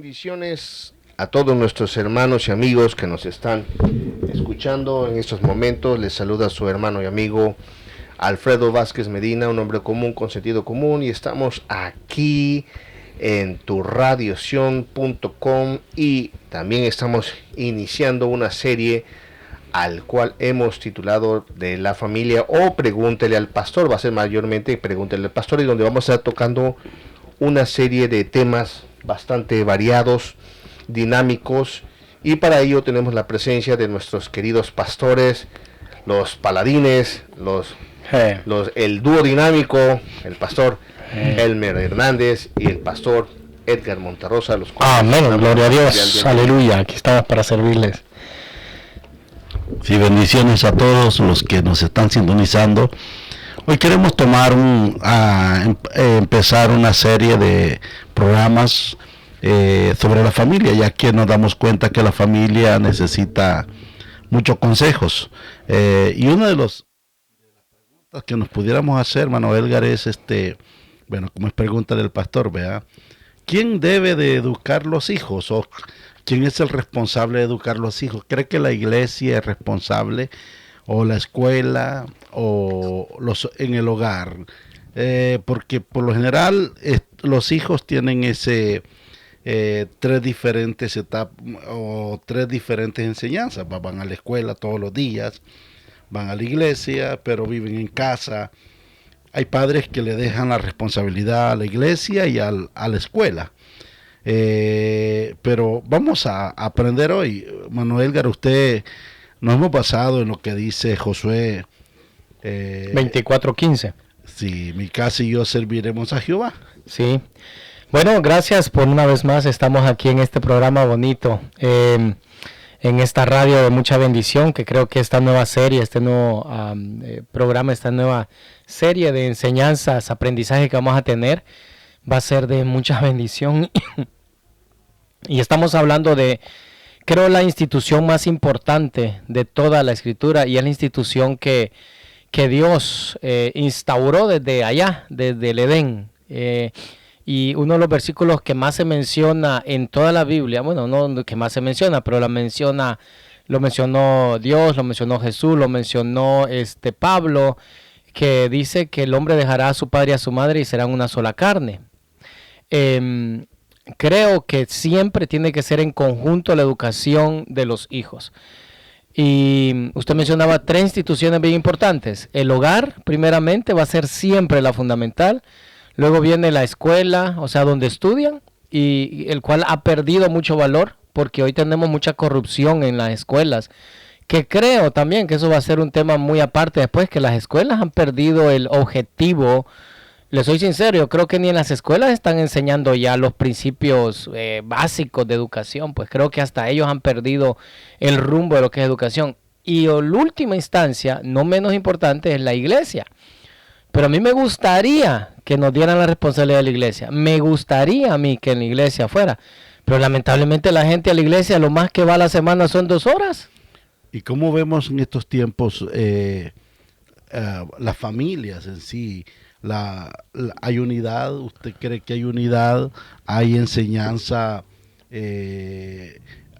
Bendiciones a todos nuestros hermanos y amigos que nos están escuchando en estos momentos. Les saluda su hermano y amigo Alfredo Vázquez Medina, un hombre común con sentido común, y estamos aquí en turradiosion.com y también estamos iniciando una serie al cual hemos titulado De la Familia o Pregúntele al Pastor. Va a ser mayormente Pregúntele al Pastor, y donde vamos a estar tocando una serie de temas bastante variados, dinámicos, y para ello tenemos la presencia de nuestros queridos pastores, los paladines, el dúo dinámico, el pastor Elmer Hernández y el pastor Edgar Monterrosa. Amén, gloria a Dios, aleluya, aquí estamos para servirles. Sí, bendiciones a todos los que nos están sintonizando. Hoy queremos empezar una serie de programas sobre la familia, ya que nos damos cuenta que la familia necesita muchos consejos. Y una de las preguntas que nos pudiéramos hacer, hermano Edgar, es como es pregunta del pastor, ¿verdad? ¿Quién debe de educar los hijos? ¿O quién es el responsable de educar los hijos? ¿Cree que la iglesia es responsable, o la escuela, o en el hogar? Porque por lo general los hijos tienen tres diferentes etapas o tres diferentes enseñanzas. Van a la escuela todos los días, van a la iglesia, pero viven en casa. Hay padres que le dejan la responsabilidad a la iglesia y a la escuela. Pero vamos a aprender hoy. Manuel Edgar, nos hemos basado en lo que dice Josué 24:15. Sí, mi casa y yo serviremos a Jehová. Sí. Bueno, gracias por una vez más. Estamos aquí en este programa bonito, en esta radio de mucha bendición, que creo que esta nueva serie, este nuevo programa, esta nueva serie de enseñanzas, aprendizaje que vamos a tener, va a ser de mucha bendición. Y estamos hablando de, creo, la institución más importante de toda la Escritura, y es la institución que Dios instauró desde allá, desde el Edén. Y uno de los versículos que más se menciona en toda la Biblia, bueno, no que más se menciona, pero lo mencionó Dios, lo mencionó Jesús, lo mencionó Pablo, que dice que el hombre dejará a su padre y a su madre y serán una sola carne. Creo que siempre tiene que ser en conjunto la educación de los hijos. Y usted mencionaba tres instituciones bien importantes. El hogar, primeramente, va a ser siempre la fundamental. Luego viene la escuela, o sea, donde estudian, y el cual ha perdido mucho valor, porque hoy tenemos mucha corrupción en las escuelas, que creo también que eso va a ser un tema muy aparte después, que las escuelas han perdido el objetivo. Les soy sincero, yo creo que ni en las escuelas están enseñando ya los principios básicos de educación, pues creo que hasta ellos han perdido el rumbo de lo que es educación. Y en última instancia, no menos importante, es la iglesia. Pero a mí me gustaría que nos dieran la responsabilidad de la iglesia. Me gustaría a mí que en la iglesia fuera. Pero lamentablemente la gente a la iglesia lo más que va a la semana son 2 horas. ¿Y cómo vemos en estos tiempos las familias en sí? ¿Hay unidad? ¿Usted cree que hay unidad? ¿Hay enseñanza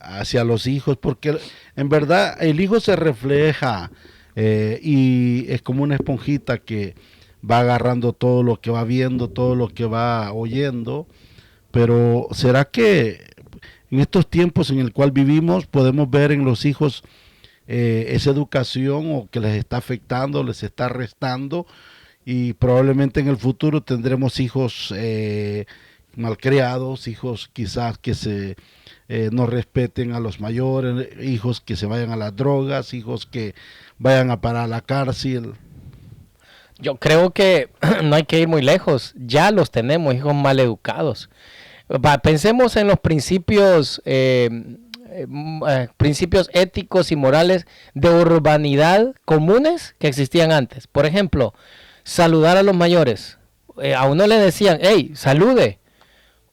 hacia los hijos? Porque en verdad el hijo se refleja y es como una esponjita que va agarrando todo lo que va viendo, todo lo que va oyendo. Pero ¿será que en estos tiempos en el cual vivimos podemos ver en los hijos esa educación, o que les está afectando, les está restando? Y probablemente en el futuro tendremos hijos malcriados, hijos quizás que no respeten a los mayores, hijos que se vayan a las drogas, hijos que vayan a parar a la cárcel. Yo creo que no hay que ir muy lejos, ya los tenemos, hijos mal educados. Pensemos en los principios éticos y morales de urbanidad comunes que existían antes. Por ejemplo, saludar a los mayores. A uno le decían, hey, salude.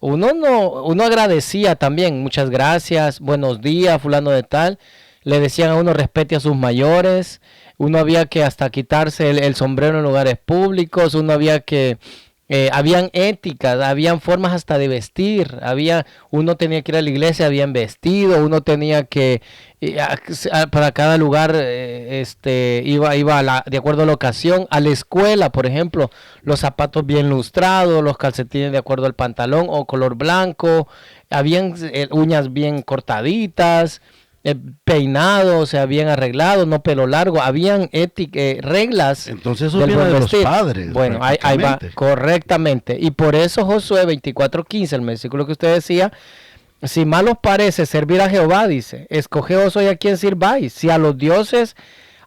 Uno agradecía también, muchas gracias, buenos días, fulano de tal. Le decían a uno, respete a sus mayores. Uno había que hasta quitarse el sombrero en lugares públicos. Uno había que Habían éticas, habían formas hasta de vestir, uno tenía que ir a la iglesia, habían vestido, uno tenía que, para cada lugar, iba de acuerdo a la ocasión, a la escuela, por ejemplo, los zapatos bien lustrados, los calcetines de acuerdo al pantalón o color blanco, habían uñas bien cortaditas, peinado, o sea, bien arreglado, no pelo largo, habían reglas. Entonces eso viene de los padres. Bueno, ahí va, correctamente. Y por eso Josué 24:15, el versículo que usted decía, si mal os parece servir a Jehová, dice, escogeos hoy a quien sirváis, si a los dioses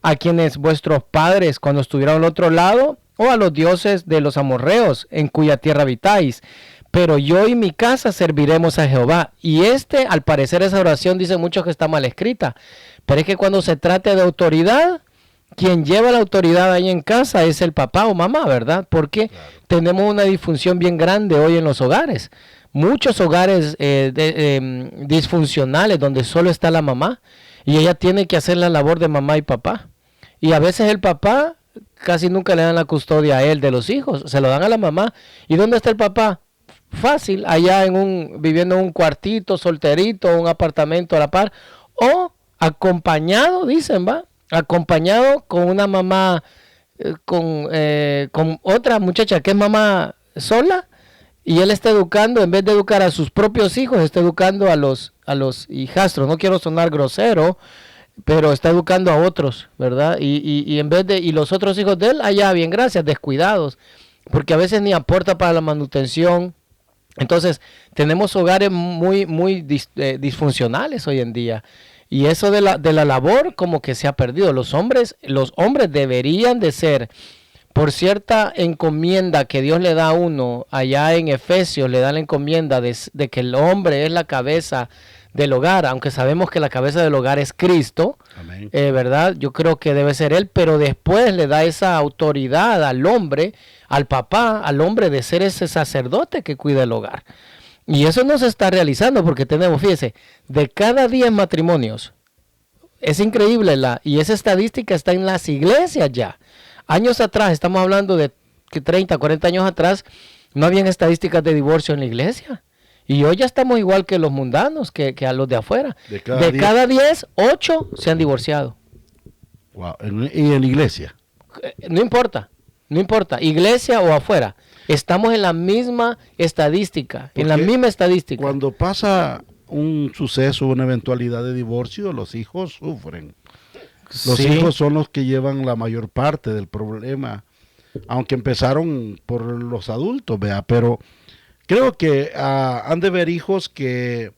a quienes vuestros padres cuando estuvieron al otro lado, o a los dioses de los amorreos en cuya tierra habitáis. Pero yo y mi casa serviremos a Jehová. Y al parecer esa oración dice muchos que está mal escrita. Pero es que cuando se trata de autoridad, quien lleva la autoridad ahí en casa es el papá o mamá, ¿verdad? Porque tenemos una disfunción bien grande hoy en los hogares. Muchos hogares disfuncionales donde solo está la mamá y ella tiene que hacer la labor de mamá y papá. Y a veces el papá casi nunca le dan la custodia a él de los hijos, se lo dan a la mamá. ¿Y dónde está el papá? Fácil, allá viviendo en un cuartito, solterito, un apartamento a la par, o acompañado, dicen, acompañado con una mamá, con otra muchacha que es mamá sola, y él está educando, en vez de educar a sus propios hijos, está educando a los hijastros. No quiero sonar grosero, pero está educando a otros, ¿verdad? Y los otros hijos de él, allá bien, gracias, descuidados, porque a veces ni aporta para la manutención. Entonces, tenemos hogares muy disfuncionales hoy en día. Y eso de la labor como que se ha perdido. Los hombres deberían de ser, por cierta encomienda que Dios le da a uno, allá en Efesios le da la encomienda de que el hombre es la cabeza del hogar, aunque sabemos que la cabeza del hogar es Cristo, ¿verdad? Yo creo que debe ser Él, pero después le da esa autoridad al hombre, al papá, al hombre de ser ese sacerdote que cuida el hogar. Y eso no se está realizando porque tenemos, fíjese, de cada 10 matrimonios, es increíble, y esa estadística está en las iglesias ya. Años atrás, estamos hablando de 30, 40 años atrás, no habían estadísticas de divorcio en la iglesia. Y hoy ya estamos igual que los mundanos, que a los de afuera. De cada 10, 8 se han divorciado. Wow. ¿Y en la iglesia? No importa, iglesia o afuera. Estamos en la misma estadística, Cuando pasa un suceso, una eventualidad de divorcio, los hijos sufren. Los hijos son los que llevan la mayor parte del problema, aunque empezaron por los adultos, vea, pero creo que han de haber hijos que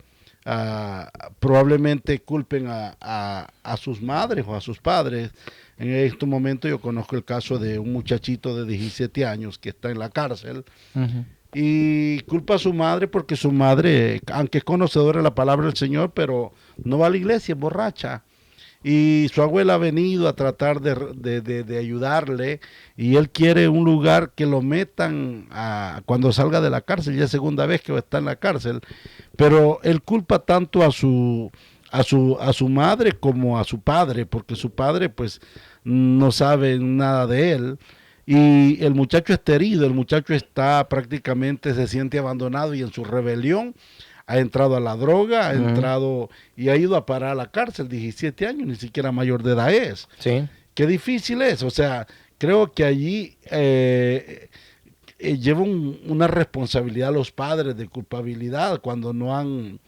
probablemente culpen a sus madres o a sus padres. En este momento yo conozco el caso de un muchachito de 17 años que está en la cárcel y culpa a su madre porque su madre, aunque es conocedora de la palabra del Señor, pero no va a la iglesia, es borracha. Y su abuela ha venido a tratar de ayudarle y él quiere un lugar que lo metan cuando salga de la cárcel, ya es segunda vez que está en la cárcel, pero él culpa tanto a su madre como a su padre, porque su padre pues no sabe nada de él y el muchacho está herido, el muchacho está prácticamente, se siente abandonado y en su rebelión ha entrado a la droga, ha entrado y ha ido a parar a la cárcel, 17 años, ni siquiera mayor de edad es. Sí. Qué difícil es, o sea, creo que allí lleva una responsabilidad los padres de culpabilidad cuando no han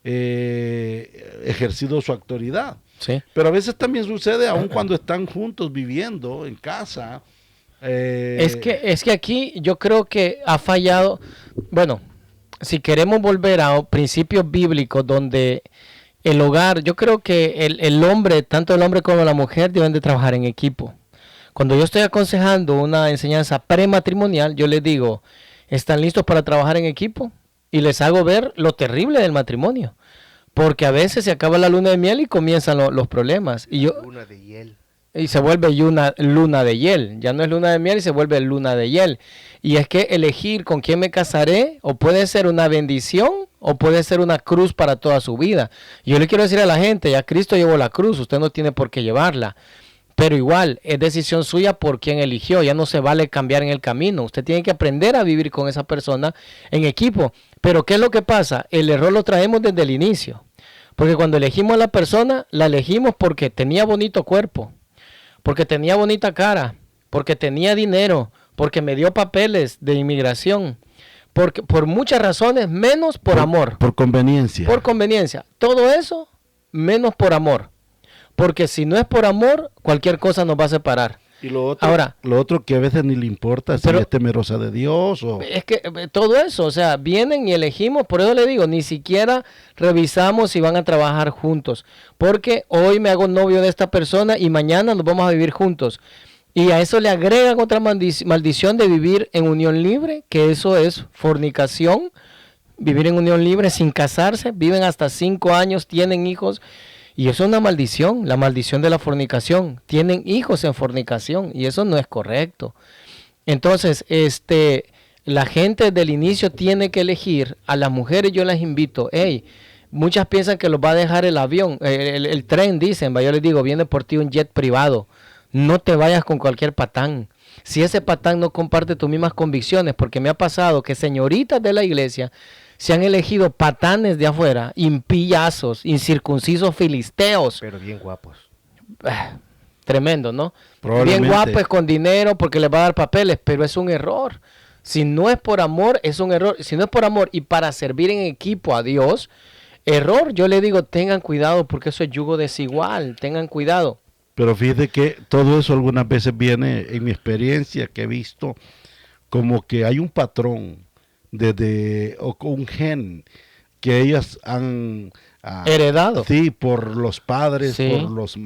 ejercido su autoridad. Sí. Pero a veces también sucede, aun cuando están juntos viviendo en casa. Es que aquí yo creo que ha fallado, bueno, si queremos volver a principios bíblicos donde el hogar, yo creo que el hombre, tanto el hombre como la mujer deben de trabajar en equipo. Cuando yo estoy aconsejando una enseñanza prematrimonial, yo les digo, ¿están listos para trabajar en equipo? Y les hago ver lo terrible del matrimonio. Porque a veces se acaba la luna de miel y comienzan los problemas. Luna de hiel. Y se vuelve luna de hiel. Ya no es luna de miel y se vuelve luna de hiel. Y es que elegir con quién me casaré o puede ser una bendición o puede ser una cruz para toda su vida. Yo le quiero decir a la gente, ya Cristo llevó la cruz, usted no tiene por qué llevarla. Pero igual, es decisión suya por quien eligió. Ya no se vale cambiar en el camino. Usted tiene que aprender a vivir con esa persona en equipo. Pero ¿qué es lo que pasa? El error lo traemos desde el inicio. Porque cuando elegimos a la persona, la elegimos porque tenía bonito cuerpo, porque tenía bonita cara, porque tenía dinero, porque me dio papeles de inmigración, porque, por muchas razones, menos por amor. Por conveniencia. Por conveniencia. Todo eso, menos por amor. Porque si no es por amor, cualquier cosa nos va a separar. Y lo otro, ahora, lo otro que a veces ni le importa si es temerosa de Dios o... Es que todo eso, o sea, vienen y elegimos, por eso le digo, ni siquiera revisamos si van a trabajar juntos. Porque hoy me hago novio de esta persona y mañana nos vamos a vivir juntos. Y a eso le agregan otra maldición de vivir en unión libre, que eso es fornicación. Vivir en unión libre sin casarse, viven hasta 5 años, tienen hijos. Y eso es una maldición, la maldición de la fornicación. Tienen hijos en fornicación y eso no es correcto. Entonces, la gente desde el inicio tiene que elegir. A las mujeres yo las invito. Hey, muchas piensan que los va a dejar el avión, el tren, dicen. Yo les digo, viene por ti un jet privado. No te vayas con cualquier patán. Si ese patán no comparte tus mismas convicciones, porque me ha pasado que señoritas de la iglesia se han elegido patanes de afuera, impillazos, incircuncisos filisteos. Pero bien guapos. Tremendo, ¿no? Bien guapos, con dinero, porque les va a dar papeles, pero es un error. Si no es por amor, es un error. Si no es por amor y para servir en equipo a Dios, error. Yo le digo, tengan cuidado, porque eso es yugo desigual. Tengan cuidado. Pero fíjate que todo eso algunas veces viene, en mi experiencia que he visto, como que hay un patrón o un gen que ellas han heredado. Sí, por los padres, sí,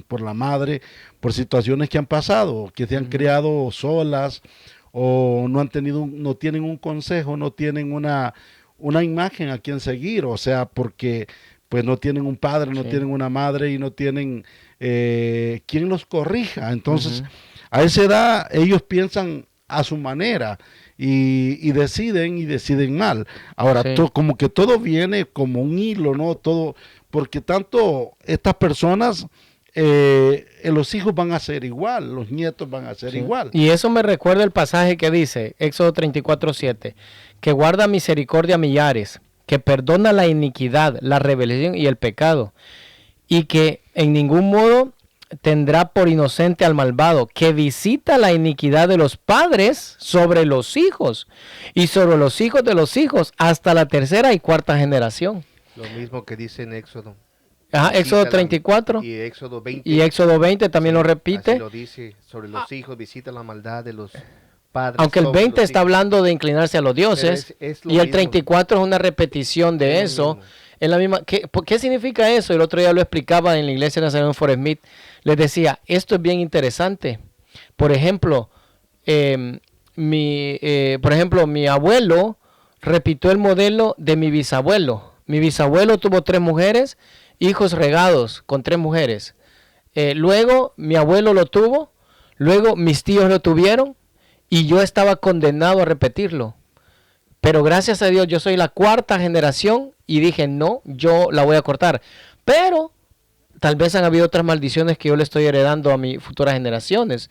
por la madre, por situaciones que han pasado, que se han criado solas o no tienen un consejo, no tienen una imagen a quien seguir, o sea, porque pues no tienen un padre, no tienen una madre y no tienen quien los corrija. Entonces, a esa edad ellos piensan a su manera y deciden mal. Ahora, como que todo viene como un hilo, ¿no? Todo, porque tanto estas personas, los hijos van a ser igual, los nietos van a ser igual. Y eso me recuerda el pasaje que dice, Éxodo 34:7, que guarda misericordia a millares, que perdona la iniquidad, la rebelión y el pecado, y que en ningún modo tendrá por inocente al malvado, que visita la iniquidad de los padres sobre los hijos y sobre los hijos de los hijos hasta la 3ª y 4ª generación. Lo mismo que dice en Éxodo. Éxodo 34 y Éxodo 20. Y Éxodo 20 también lo repite. Así lo dice, sobre los hijos visita la maldad de los padres. Aunque el 20 está hablando de inclinarse a los dioses, y el 34 es una repetición de eso. Es la misma. ¿Qué significa eso? El otro día lo explicaba en la iglesia de Nazareno Fort Smith. Les decía, esto es bien interesante. Por ejemplo, mi abuelo repitió el modelo de mi bisabuelo. Mi bisabuelo tuvo 3 mujeres, hijos regados con 3 mujeres. Luego mi abuelo lo tuvo, luego mis tíos lo tuvieron y yo estaba condenado a repetirlo. Pero gracias a Dios yo soy la 4ª generación y dije, no, yo la voy a cortar. Pero tal vez han habido otras maldiciones que yo le estoy heredando a mis futuras generaciones.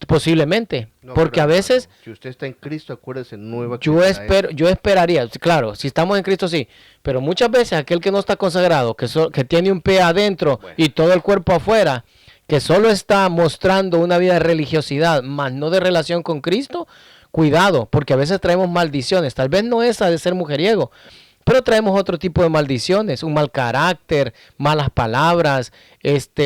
Posiblemente. No, porque a veces... Si usted está en Cristo, acuérdese, nueva. Yo esperaría, claro, si estamos en Cristo sí. Pero muchas veces aquel que no está consagrado, que tiene un pie adentro y todo el cuerpo afuera, que solo está mostrando una vida de religiosidad, más no de relación con Cristo, cuidado, porque a veces traemos maldiciones. Tal vez no esa de ser mujeriego, pero traemos otro tipo de maldiciones, un mal carácter, malas palabras,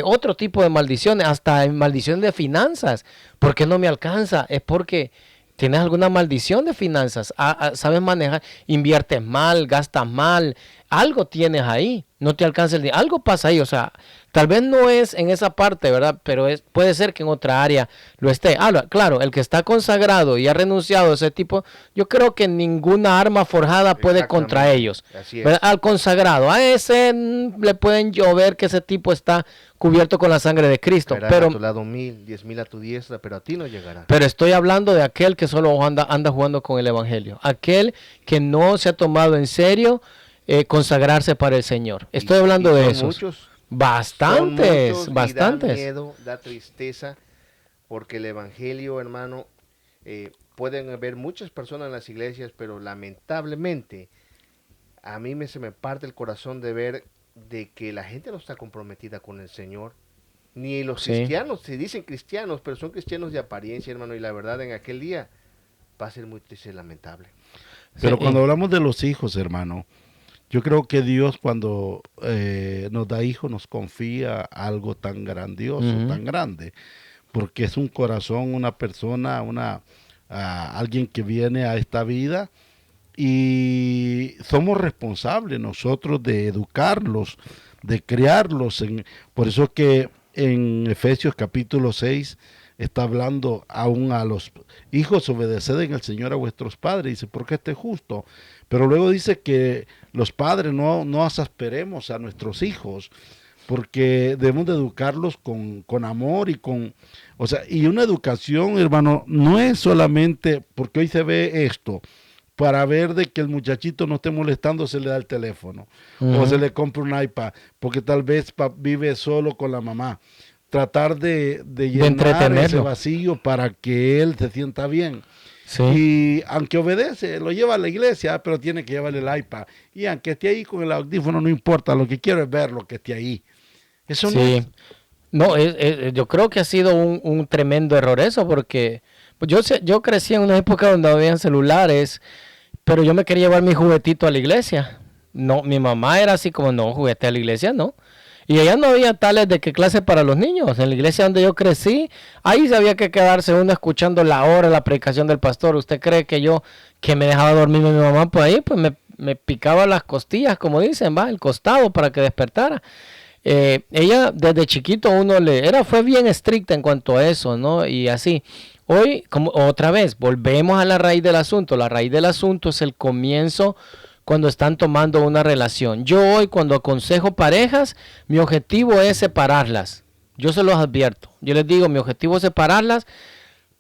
otro tipo de maldiciones, hasta maldiciones de finanzas. ¿Por qué no me alcanza? Es porque tienes alguna maldición de finanzas, sabes manejar, inviertes mal, gastas mal, algo tienes ahí, no te alcanza el dinero, algo pasa ahí, o sea, tal vez no es en esa parte, ¿verdad? Pero puede ser que en otra área lo esté. Claro, el que está consagrado y ha renunciado a ese tipo, yo creo que ninguna arma forjada puede contra ellos. Al consagrado, a ese le pueden llover que ese tipo está cubierto con la sangre de Cristo. Pero a tu lado 1000, 10,000 a tu diestra, pero a ti no llegará. Pero estoy hablando de aquel que solo anda jugando con el evangelio, aquel que no se ha tomado en serio consagrarse para el Señor. Estoy hablando de eso. Bastantes, Son muchos, bastantes. Y da miedo, da tristeza, porque el evangelio, hermano, pueden haber muchas personas en las iglesias, pero lamentablemente a mí se me parte el corazón de ver de que la gente no está comprometida con el Señor. Ni los cristianos, se dicen cristianos, pero son cristianos de apariencia, hermano, y la verdad en aquel día va a ser muy triste y lamentable. Pero cuando hablamos de los hijos, hermano, yo creo que Dios cuando nos da hijos nos confía algo tan grandioso, tan grande, porque es un corazón, una persona, alguien que viene a esta vida y somos responsables nosotros de educarlos, de criarlos. Por eso que en Efesios capítulo 6 está hablando aún a los hijos, obedeced en el Señor a vuestros padres, dice, porque este es justo. Pero luego dice que los padres no asasperemos a nuestros hijos, porque debemos de educarlos con amor y y una educación, hermano, no es solamente, porque hoy se ve esto, para ver de que el muchachito no esté molestando, se le da el teléfono, o se le compra un iPad, porque tal vez vive solo con la mamá. Tratar de llenar ese vacío para que él se sienta bien. Sí. Y aunque obedece, lo lleva a la iglesia, pero tiene que llevarle el iPad. Y aunque esté ahí con el audífono, no importa, lo que quiero es ver lo que esté ahí. Eso no es... yo creo que ha sido un tremendo error eso, porque pues yo crecí en una época donde no habían celulares, pero yo me quería llevar mi juguetito a la iglesia. No, mi mamá era así como, no, juguete a la iglesia, no. Y allá no había tales de qué clase para los niños. En la iglesia donde yo crecí, ahí había que quedarse uno escuchando la predicación del pastor. ¿Usted cree que me dejaba dormir mi mamá por ahí? Pues me picaba las costillas, como dicen, el costado para que despertara. Ella desde chiquito fue bien estricta en cuanto a eso, ¿no? Y así. Hoy, como otra vez, volvemos a la raíz del asunto. La raíz del asunto es el comienzo cuando están tomando una relación. Yo hoy cuando aconsejo parejas, mi objetivo es separarlas. Yo se los advierto. Yo les digo, mi objetivo es separarlas.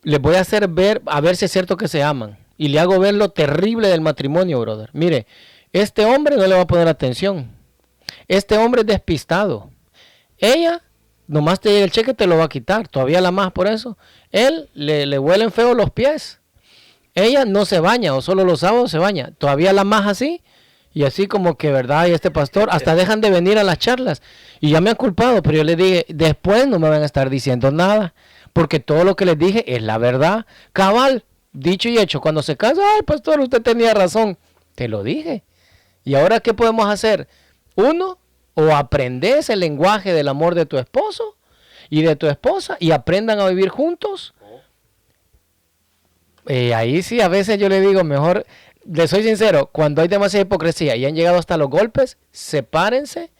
Les voy a hacer ver, a ver si es cierto que se aman. Y le hago ver lo terrible del matrimonio, brother. Mire, este hombre no le va a poner atención. Este hombre es despistado. Ella, nomás te llega el cheque, te lo va a quitar. Todavía la más por eso. Él le huelen feo los pies. Ella no se baña o solo los sábados se baña. Todavía la más así. Y así como que, ¿verdad? Y este pastor hasta dejan de venir a las charlas. Y ya me han culpado, pero yo le dije, después no me van a estar diciendo nada. Porque todo lo que les dije es la verdad. Cabal, dicho y hecho. Cuando se casa, ay, pastor, usted tenía razón. Te lo dije. ¿Y ahora qué podemos hacer? Uno, o aprendes el lenguaje del amor de tu esposo y de tu esposa y aprendan a vivir juntos. Ahí sí, a veces yo le digo, mejor, les soy sincero, cuando hay demasiada hipocresía y han llegado hasta los golpes, sepárense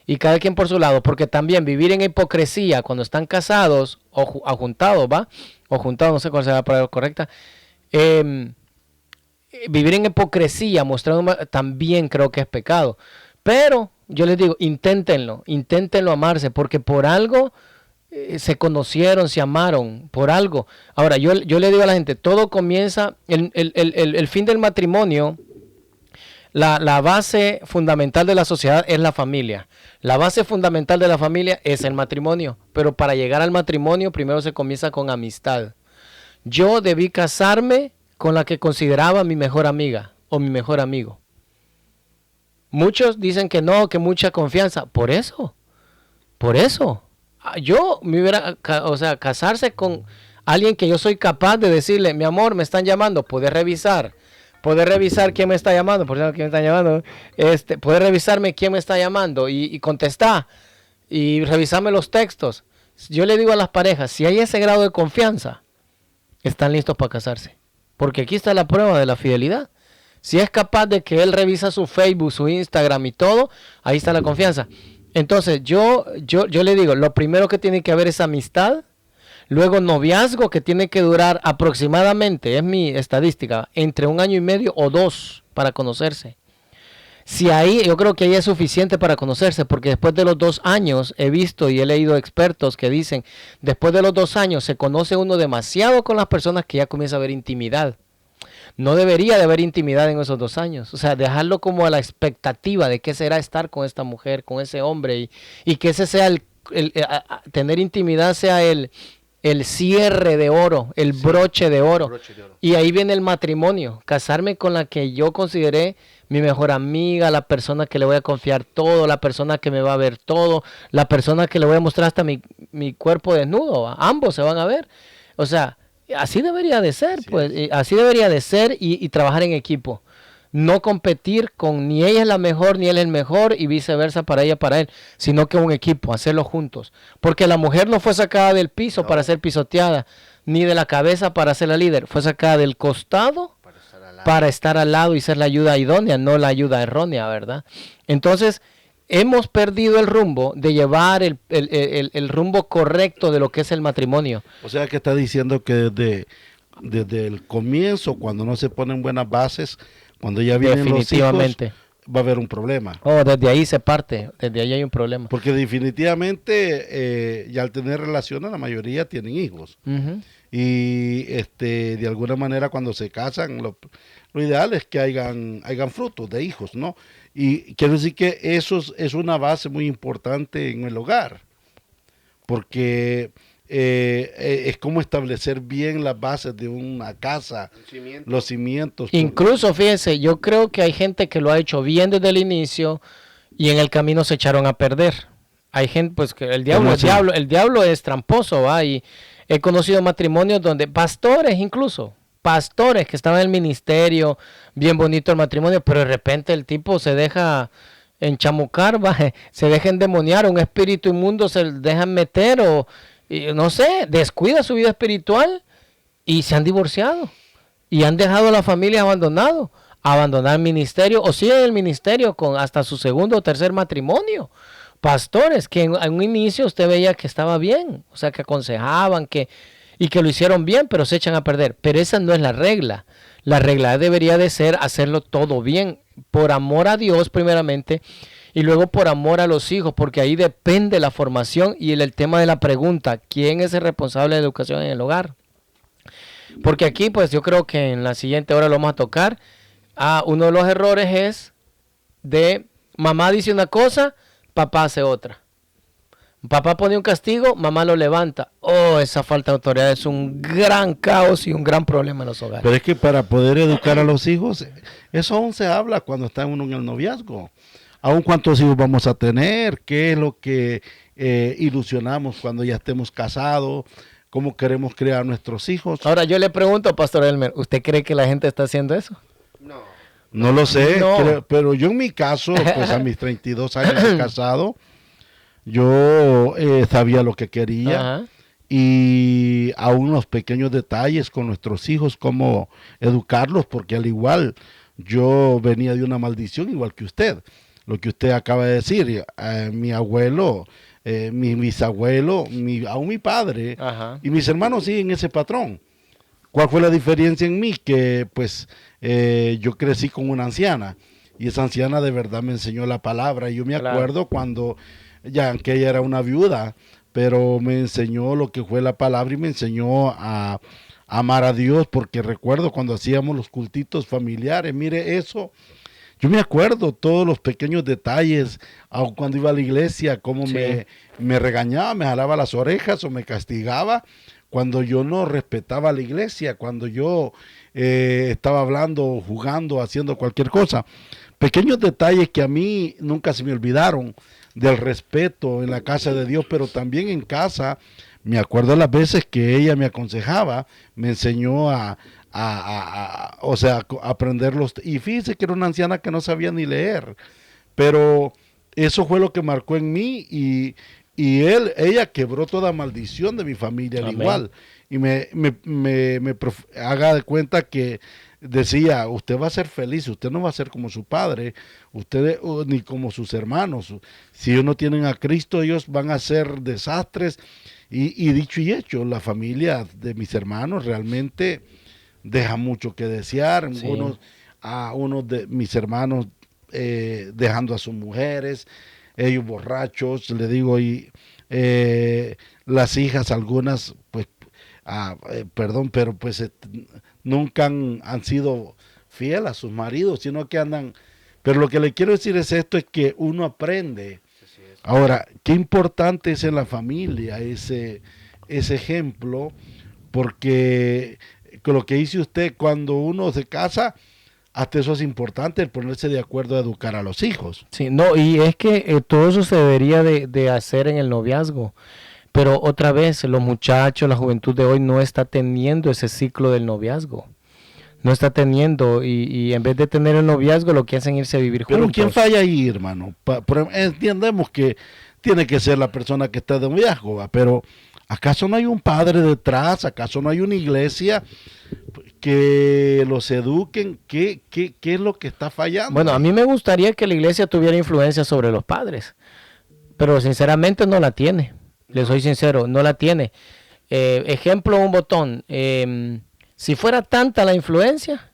y cada quien por su lado, porque también vivir en hipocresía cuando están casados o juntados, o juntados, no sé cuál será la palabra correcta, vivir en hipocresía mostrando también creo que es pecado, pero yo les digo, inténtenlo amarse, porque por algo se conocieron, se amaron, por algo. Ahora, yo le digo a la gente, todo comienza, el fin del matrimonio, la base fundamental de la sociedad es la familia. La base fundamental de la familia es el matrimonio, pero para llegar al matrimonio primero se comienza con amistad. Yo debí casarme con la que consideraba mi mejor amiga o mi mejor amigo. Muchos dicen que no, que mucha confianza. Por eso. Yo me hubiera, casarse con alguien que yo soy capaz de decirle, mi amor, me están llamando, ¿puedes revisar quién me está llamando? Por ejemplo, quién me está llamando, ¿puedes revisarme quién me está llamando? Y contestar, y revisarme los textos. Yo le digo a las parejas, si hay ese grado de confianza, están listos para casarse. Porque aquí está la prueba de la fidelidad. Si es capaz de que él revisa su Facebook, su Instagram y todo, ahí está la confianza. Entonces, yo le digo, lo primero que tiene que haber es amistad, luego noviazgo que tiene que durar aproximadamente, es mi estadística, entre 1 año y medio o 2 para conocerse. Si ahí, yo creo que ahí es suficiente para conocerse, porque después de los 2 años he visto y he leído expertos que dicen, después de los 2 años se conoce uno demasiado con las personas que ya comienza a haber intimidad. no debería de haber intimidad en esos 2 años. O sea, dejarlo como a la expectativa de qué será estar con esta mujer, con ese hombre, y que ese sea tener intimidad sea el cierre de oro, el broche de oro. Y ahí viene el matrimonio, casarme con la que yo consideré mi mejor amiga, la persona que le voy a confiar todo, la persona que me va a ver todo, la persona que le voy a mostrar hasta mi cuerpo desnudo. Ambos se van a ver. O sea, así debería de ser, pues, así debería de ser y trabajar en equipo. No competir con ni ella es la mejor ni él es el mejor y viceversa para ella, para él, sino que un equipo, hacerlo juntos. Porque la mujer no fue sacada del piso para ser pisoteada, ni de la cabeza para ser la líder, fue sacada del costado para estar al lado y ser la ayuda idónea, no la ayuda errónea, ¿verdad? Entonces, hemos perdido el rumbo de llevar el rumbo correcto de lo que es el matrimonio. O sea que está diciendo que desde el comienzo, cuando no se ponen buenas bases, cuando ya vienen los hijos, va a haber un problema. Oh, desde ahí se parte, desde ahí hay un problema. Porque definitivamente, ya al tener relaciones, la mayoría tienen hijos. Y de alguna manera cuando se casan, lo ideal es que hayan frutos de hijos, ¿no? Y quiero decir que eso es una base muy importante en el hogar. Porque es como establecer bien las bases de una casa, los cimientos. Incluso, fíjense, yo creo que hay gente que lo ha hecho bien desde el inicio y en el camino se echaron a perder. Hay gente, pues, que el diablo es tramposo, ¿va? Y he conocido matrimonios donde pastores que estaban en el ministerio, bien bonito el matrimonio, pero de repente el tipo se deja enchamucar, ¿va? Se deja endemoniar, un espíritu inmundo se deja meter o no sé, descuida su vida espiritual y se han divorciado y han dejado a la familia abandonar el ministerio o siguen el ministerio con hasta su segundo o tercer matrimonio. Pastores que en un inicio usted veía que estaba bien, o sea, que aconsejaban y que lo hicieron bien, pero se echan a perder. Pero esa no es la regla. La regla debería de ser hacerlo todo bien, por amor a Dios primeramente, y luego por amor a los hijos, porque ahí depende la formación y el tema de la pregunta, ¿quién es el responsable de la educación en el hogar? Porque aquí, pues yo creo que en la siguiente hora lo vamos a tocar. Uno de los errores es de mamá dice una cosa, papá hace otra. Papá pone un castigo, mamá lo levanta. Oh, esa falta de autoridad es un gran caos y un gran problema en los hogares. Pero es que para poder educar a los hijos, eso aún se habla cuando está uno en el noviazgo. Aún cuántos hijos vamos a tener, qué es lo que ilusionamos cuando ya estemos casados, cómo queremos criar a nuestros hijos. Ahora yo le pregunto, Pastor Elmer, ¿usted cree que la gente está haciendo eso? No lo sé, pero yo en mi caso, pues a mis 32 años de casado, yo sabía lo que quería. Ajá. Y aún los pequeños detalles con nuestros hijos, cómo educarlos, porque al igual yo venía de una maldición igual que usted. Lo que usted acaba de decir, mi abuelo, mi bisabuelo, aún mi padre, ajá, y mis hermanos siguen ese patrón. ¿Cuál fue la diferencia en mí? Que pues yo crecí con una anciana y esa anciana de verdad me enseñó la palabra. Y yo me acuerdo cuando, ya que ella era una viuda, pero me enseñó lo que fue la palabra y me enseñó a amar a Dios, porque recuerdo cuando hacíamos los cultitos familiares, mire eso. Yo me acuerdo todos los pequeños detalles, aun cuando iba a la iglesia, cómo me regañaba, me jalaba las orejas o me castigaba cuando yo no respetaba la iglesia, cuando yo estaba hablando, jugando, haciendo cualquier cosa. Pequeños detalles que a mí nunca se me olvidaron del respeto en la casa de Dios, pero también en casa. Me acuerdo las veces que ella me aconsejaba, me enseñó a aprender y fíjese que era una anciana que no sabía ni leer, pero eso fue lo que marcó en mí y ella quebró toda maldición de mi familia al igual, y haga de cuenta que decía, usted va a ser feliz, usted no va a ser como su padre, usted ni como sus hermanos, si ellos no tienen a Cristo, ellos van a ser desastres, y dicho y hecho, la familia de mis hermanos realmente deja mucho que desear. Sí. Unos de mis hermanos dejando a sus mujeres, ellos borrachos, le digo, y las hijas algunas, pues, perdón, pero pues nunca han sido fieles a sus maridos, sino que andan. Pero lo que le quiero decir es esto, es que uno aprende. Ahora, qué importante es en la familia ese ejemplo, porque con lo que dice usted, cuando uno se casa, hasta eso es importante, el ponerse de acuerdo a educar a los hijos. Sí, no, y es que todo eso se debería de hacer en el noviazgo. Pero otra vez, los muchachos, la juventud de hoy no está teniendo ese ciclo del noviazgo. No está teniendo, y en vez de tener el noviazgo, lo que hacen es irse a vivir juntos. Pero ¿quién falla ahí, hermano? Entendemos que tiene que ser la persona que está de noviazgo, ¿va? Pero ¿acaso no hay un padre detrás? ¿Acaso no hay una iglesia que los eduquen? ¿Qué es lo que está fallando? Bueno, a mí me gustaría que la iglesia tuviera influencia sobre los padres, pero sinceramente no la tiene. Les soy sincero, no la tiene. Ejemplo, un botón. Si fuera tanta la influencia,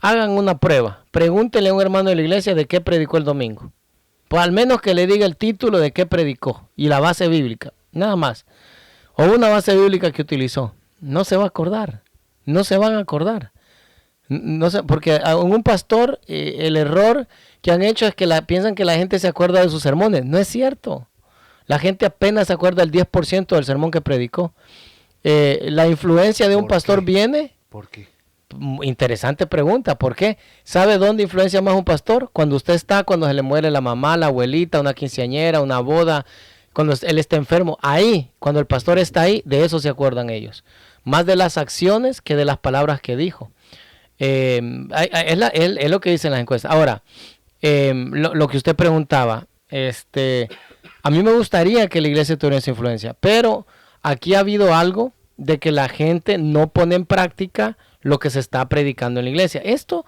hagan una prueba. Pregúntenle a un hermano de la iglesia de qué predicó el domingo. Pues al menos que le diga el título de qué predicó y la base bíblica. Nada más. O una base bíblica que utilizó. No se va a acordar. No se van a acordar. No sé, porque a un pastor el error que han hecho es que piensan que la gente se acuerda de sus sermones. No es cierto. La gente apenas se acuerda del 10% del sermón que predicó. La influencia de un pastor viene. ¿Por qué? Interesante pregunta. ¿Por qué? ¿Sabe dónde influencia más un pastor? Cuando se le muere la mamá, la abuelita, una quinceañera, una boda, cuando él está enfermo. Ahí, cuando el pastor está ahí, de eso se acuerdan ellos. Más de las acciones que de las palabras que dijo. Es lo que dicen las encuestas. Ahora, lo que usted preguntaba, a mí me gustaría que la iglesia tuviera esa influencia, pero aquí ha habido algo de que la gente no pone en práctica lo que se está predicando en la iglesia. Esto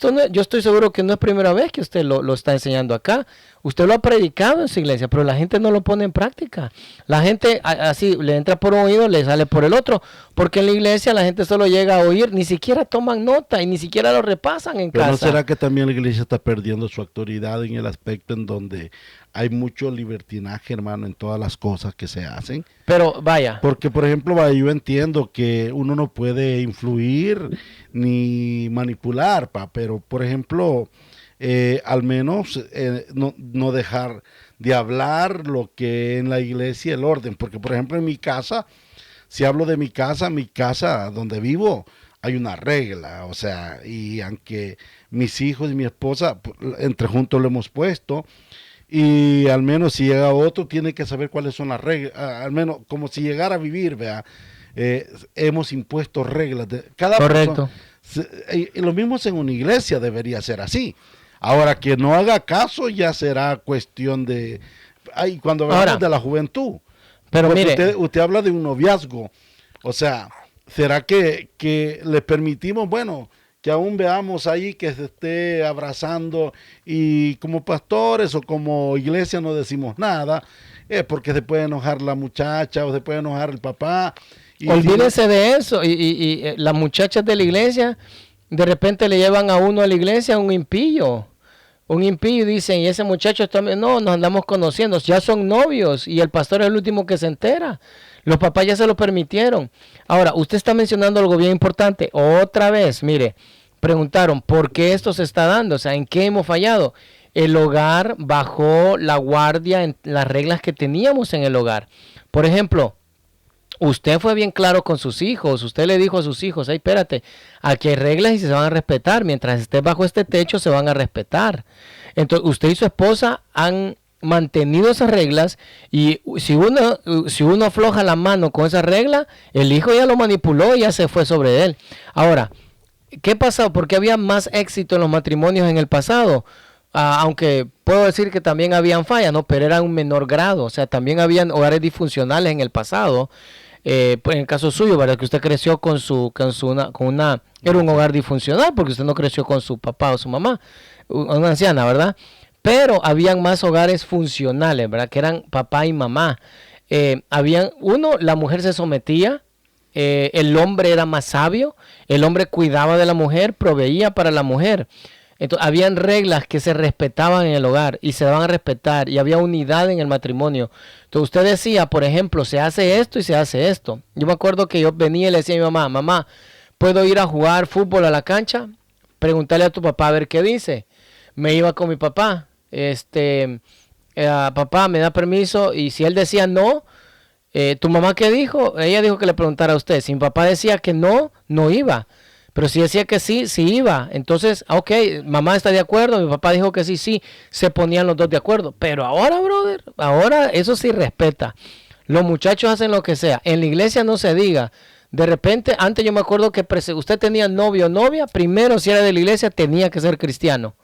no, yo estoy seguro que no es primera vez que usted lo está enseñando acá. Usted lo ha predicado en su iglesia, pero la gente no lo pone en práctica. La gente así le entra por un oído, le sale por el otro, porque en la iglesia la gente solo llega a oír, ni siquiera toman nota y ni siquiera lo repasan en pero casa. ¿No será que también la iglesia está perdiendo su autoridad en el aspecto en donde hay mucho libertinaje, hermano, en todas las cosas que se hacen? Pero vaya. Porque, por ejemplo, yo entiendo que uno no puede influir ni manipular, pero, por ejemplo, al menos no dejar de hablar lo que en la iglesia el orden. Porque, por ejemplo, en mi casa, si hablo de mi casa donde vivo, hay una regla, o sea, y aunque mis hijos y mi esposa, entre juntos lo hemos puesto, y al menos si llega otro tiene que saber cuáles son las reglas, al menos como si llegara a vivir, vea, hemos impuesto reglas de cada Correcto. persona. Y lo mismo en una iglesia debería ser así. Ahora, que no haga caso ya será cuestión de... cuando hablamos de la juventud, pero mire, usted habla de un noviazgo, o sea, ¿será que le permitimos, bueno, que aún veamos ahí que se esté abrazando y como pastores o como iglesia no decimos nada, porque se puede enojar la muchacha o se puede enojar el papá? Olvídese de eso, y las muchachas de la iglesia de repente le llevan a uno a la iglesia un impío y dicen, y ese muchacho también, no, nos andamos conociendo, ya son novios y el pastor es el último que se entera. Los papás ya se lo permitieron. Ahora, usted está mencionando algo bien importante. Otra vez, mire, preguntaron, ¿por qué esto se está dando? O sea, ¿en qué hemos fallado? El hogar bajó la guardia en las reglas que teníamos en el hogar. Por ejemplo, usted fue bien claro con sus hijos. Usted le dijo a sus hijos, hey, espérate, aquí hay reglas y se van a respetar. Mientras estés bajo este techo, se van a respetar. Entonces, usted y su esposa han mantenido esas reglas, y si uno afloja la mano con esa regla, el hijo ya lo manipuló y ya se fue sobre él. Ahora, ¿qué pasó? Porque había más éxito en los matrimonios en el pasado, aunque puedo decir que también habían fallas, ¿no? Pero era un menor grado. O sea, también habían hogares disfuncionales en el pasado. Pues en el caso suyo, ¿verdad? Que usted creció era un hogar disfuncional porque usted no creció con su papá o su mamá, una anciana, ¿verdad? Pero habían más hogares funcionales, ¿verdad? Que eran papá y mamá. La mujer se sometía, el hombre era más sabio, el hombre cuidaba de la mujer, proveía para la mujer. Entonces, habían reglas que se respetaban en el hogar y se daban a respetar, y había unidad en el matrimonio. Entonces usted decía, por ejemplo, se hace esto y se hace esto. Yo me acuerdo que yo venía y le decía a mi mamá, ¿Puedo ir a jugar fútbol a la cancha? Pregúntale a tu papá a ver qué dice. Me iba con mi papá. Papá, ¿me da permiso? Y si él decía no, ¿tu mamá qué dijo? Ella dijo que le preguntara a usted. Si mi papá decía que no, no iba. Pero si decía que sí, sí iba. Entonces, ok, mamá está de acuerdo, mi papá dijo que sí, sí. Se ponían los dos de acuerdo. Pero ahora, brother, ahora eso sí respeta. Los muchachos hacen lo que sea. En la iglesia no se diga. De repente, antes yo me acuerdo que usted tenía novio o novia, primero si era de la iglesia tenía que ser cristiano.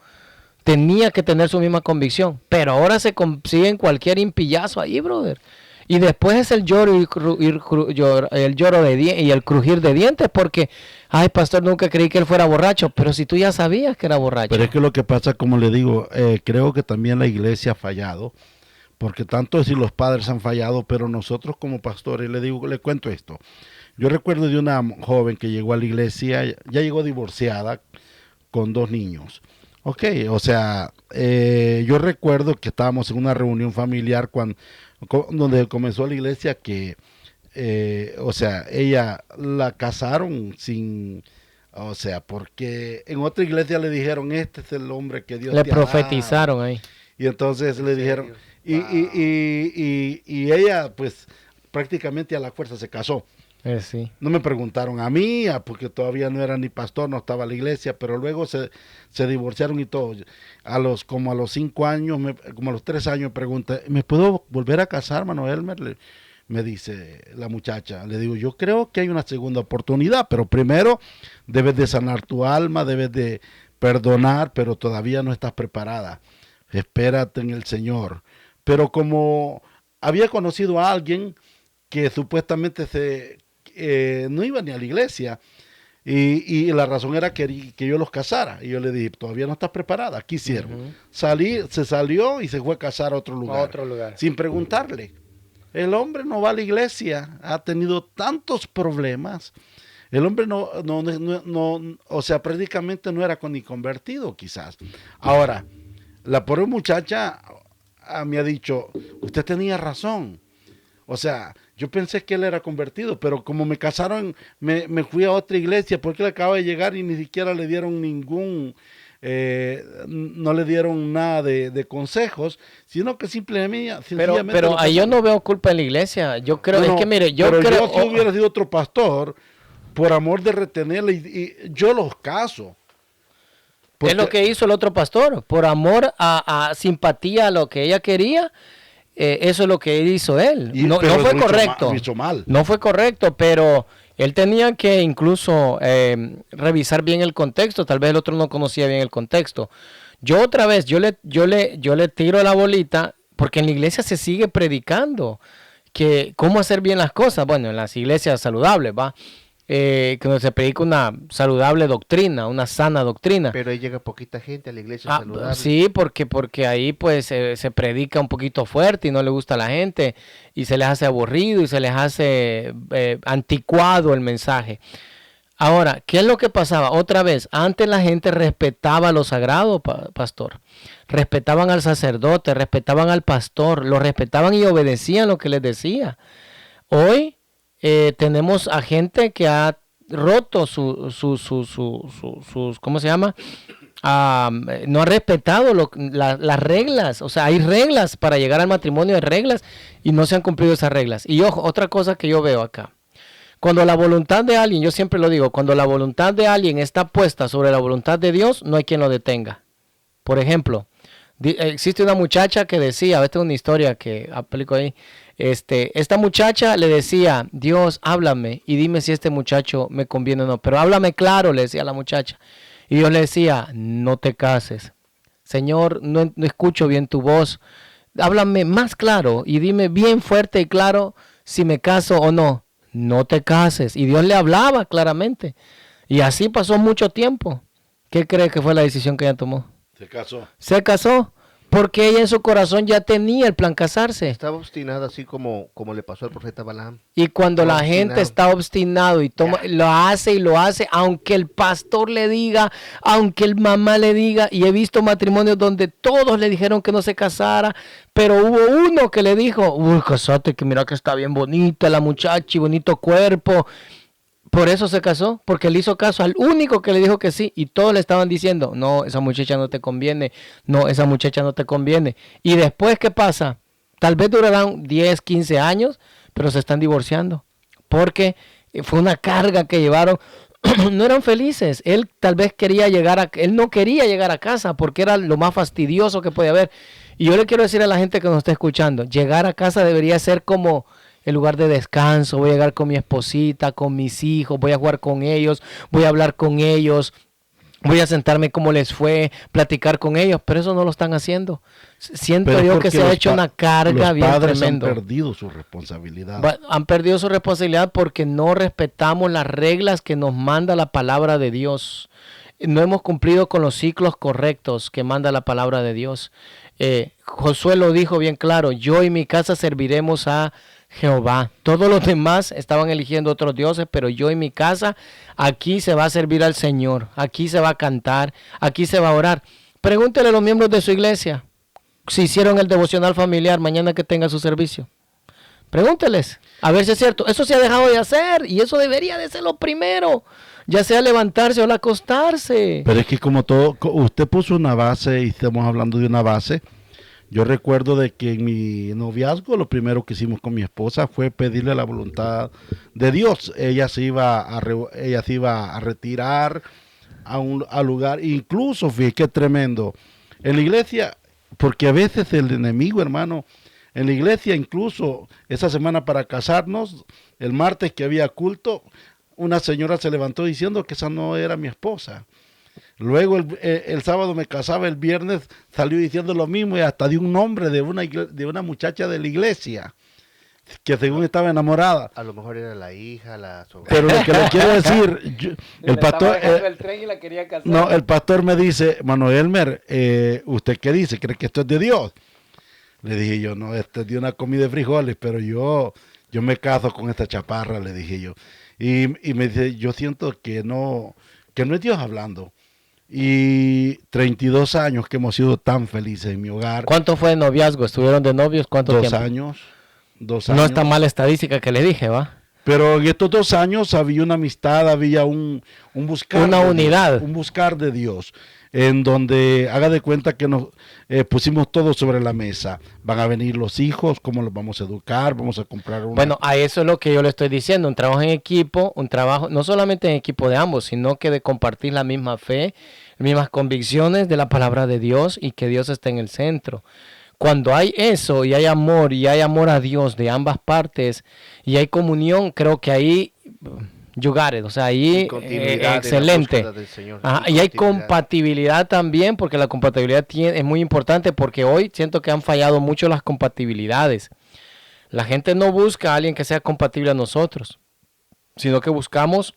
Tenía que tener su misma convicción. Pero ahora se consiguen cualquier impillazo ahí, brother. Y después es el lloro el lloro de y el crujir de dientes porque, ay, pastor, nunca creí que él fuera borracho. Pero si tú ya sabías que era borracho. Pero es que lo que pasa, como le digo, creo que también la iglesia ha fallado. Porque tanto si los padres han fallado, pero nosotros como pastores, le cuento esto. Yo recuerdo de una joven que llegó a la iglesia, ya llegó divorciada con 2 niños. Ok, o sea, yo recuerdo que estábamos en una reunión familiar donde comenzó la iglesia que, o sea, ella la casaron sin, o sea, porque en otra iglesia le dijeron, este es el hombre que Dios le te ha profetizaron dado. ahí. Y entonces le dijeron, y ella pues prácticamente a la fuerza se casó. Sí. No me preguntaron a mí, porque todavía no era ni pastor, no estaba en la iglesia, pero luego se divorciaron y todo. Como a los 5 años, como a los 3 años, me pregunta, ¿me puedo volver a casar, hermano Elmer? Me dice la muchacha. Le digo, yo creo que hay una segunda oportunidad, pero primero debes de sanar tu alma, debes de perdonar, pero todavía no estás preparada. Espérate en el Señor. Pero como había conocido a alguien que supuestamente no iba ni a la iglesia, y la razón era que yo los casara, y yo le dije, todavía no estás preparada, aquí siervo. Se salió y se fue a casar a otro lugar, sin preguntarle. El hombre no va a la iglesia, ha tenido tantos problemas. El hombre no, o sea, prácticamente no era ni convertido quizás. Ahora, la pobre muchacha me ha dicho, usted tenía razón. O sea, yo pensé que él era convertido, pero como me casaron, me fui a otra iglesia porque él acaba de llegar y ni siquiera le dieron no le dieron nada de consejos, sino que simplemente... Pero ahí yo no veo culpa en la iglesia. Yo creo, es que mire, yo creo... si hubiera sido otro pastor, por amor de retenerle, y yo los caso. Es lo que hizo el otro pastor, por amor a simpatía a lo que ella quería. Eso es lo que hizo él. No fue correcto. No fue correcto, pero él tenía que incluso revisar bien el contexto. Tal vez el otro no conocía bien el contexto. Yo otra vez, yo le tiro la bolita, porque en la iglesia se sigue predicando que cómo hacer bien las cosas. Bueno, en las iglesias saludables, ¿va? Que se predica una saludable doctrina, una sana doctrina. Pero ahí llega poquita gente a la iglesia saludable. Sí, porque ahí pues se predica un poquito fuerte y no le gusta a la gente y se les hace aburrido y se les hace anticuado el mensaje. Ahora, ¿qué es lo que pasaba? Otra vez, antes la gente respetaba lo sagrado, pastor. Respetaban al sacerdote, respetaban al pastor, lo respetaban y obedecían lo que les decía. Hoy tenemos a gente que ha roto sus ¿cómo se llama? No ha respetado las reglas. O sea, hay reglas para llegar al matrimonio, hay reglas y no se han cumplido esas reglas. Y ojo, otra cosa que yo veo acá. Cuando la voluntad de alguien, yo siempre lo digo, cuando la voluntad de alguien está puesta sobre la voluntad de Dios, no hay quien lo detenga. Por ejemplo, existe una muchacha que decía, esta es una historia que aplico ahí, esta muchacha le decía, Dios, háblame y dime si este muchacho me conviene o no, pero háblame claro, le decía a la muchacha. Y Dios le decía, no te cases. Señor, no escucho bien tu voz, háblame más claro y dime bien fuerte y claro si me caso o no. No te cases. Y Dios le hablaba claramente. Y así pasó mucho tiempo. ¿Qué cree que fue la decisión que ella tomó? Se casó. Se casó. Porque ella en su corazón ya tenía el plan casarse. Estaba obstinada así como le pasó al profeta Balaam. Y cuando la gente está obstinado y lo hace, aunque el pastor le diga, aunque el mamá le diga, y he visto matrimonios donde todos le dijeron que no se casara, pero hubo uno que le dijo, uy, casate, que mira que está bien bonita la muchacha y bonito cuerpo. Por eso se casó, porque él hizo caso al único que le dijo que sí, y todos le estaban diciendo, no, esa muchacha no te conviene, no, esa muchacha no te conviene. Y después, ¿qué pasa? Tal vez durarán 10, 15 años, pero se están divorciando, porque fue una carga que llevaron. No eran felices. Él tal vez él no quería llegar a casa porque era lo más fastidioso que podía haber. Y yo le quiero decir a la gente que nos está escuchando, llegar a casa debería ser como el lugar de descanso. Voy a llegar con mi esposita, con mis hijos, voy a jugar con ellos, voy a hablar con ellos, voy a sentarme cómo les fue, platicar con ellos, pero eso no lo están haciendo. Siento Pero yo que se ha hecho una carga bien tremenda. Los padres han perdido su responsabilidad. Han perdido su responsabilidad porque no respetamos las reglas que nos manda la palabra de Dios. No hemos cumplido con los ciclos correctos que manda la palabra de Dios. Josué lo dijo bien claro, yo y mi casa serviremos a Jehová. Todos los demás estaban eligiendo otros dioses, pero yo y mi casa, aquí se va a servir al Señor, aquí se va a cantar, aquí se va a orar. Pregúntele a los miembros de su iglesia si hicieron el devocional familiar mañana que tenga su servicio. Pregúnteles, a ver si es cierto. Eso se ha dejado de hacer y eso debería de ser lo primero, ya sea levantarse o acostarse. Pero es que como todo, usted puso una base y estamos hablando de una base. Yo recuerdo de que en mi noviazgo lo primero que hicimos con mi esposa fue pedirle la voluntad de Dios. Ella se iba a retirar al lugar, incluso, fíjate qué tremendo, en la iglesia, porque a veces el enemigo, hermano, en la iglesia, incluso esa semana para casarnos, el martes que había culto, una señora se levantó diciendo que esa no era mi esposa. Luego el sábado me casaba, el viernes salió diciendo lo mismo y hasta dio un nombre de una muchacha de la iglesia que según estaba enamorada. A lo mejor era la hija, la sobrina. Pero lo que le quiero decir, el pastor, el pastor me dice, Manuel Elmer, ¿usted qué dice? ¿Cree que esto es de Dios? Le dije yo, no, esto es de una comida de frijoles, pero yo me caso con esta chaparra, le dije yo. Y me dice, yo siento que no es Dios hablando. Y 32 años que hemos sido tan felices en mi hogar. ¿Cuánto fue de noviazgo? ¿Estuvieron de novios? ¿Cuánto tiempo? 2 años. No está mal la estadística que le dije, ¿va? Pero en estos 2 años había una amistad, había un buscar. Una unidad. Dios, un buscar de Dios. En donde haga de cuenta que nos pusimos todo sobre la mesa. Van a venir los hijos, cómo los vamos a educar, vamos a comprar una... Bueno, a eso es lo que yo le estoy diciendo, un trabajo en equipo, un trabajo no solamente en equipo de ambos, sino que de compartir la misma fe, mismas convicciones de la palabra de Dios y que Dios esté en el centro. Cuando hay eso y hay amor a Dios de ambas partes y hay comunión, creo que ahí... You got it, o sea, ahí excelente. Ajá, y hay compatibilidad también, porque la compatibilidad es muy importante, porque hoy siento que han fallado mucho las compatibilidades. La gente no busca a alguien que sea compatible a nosotros, sino que buscamos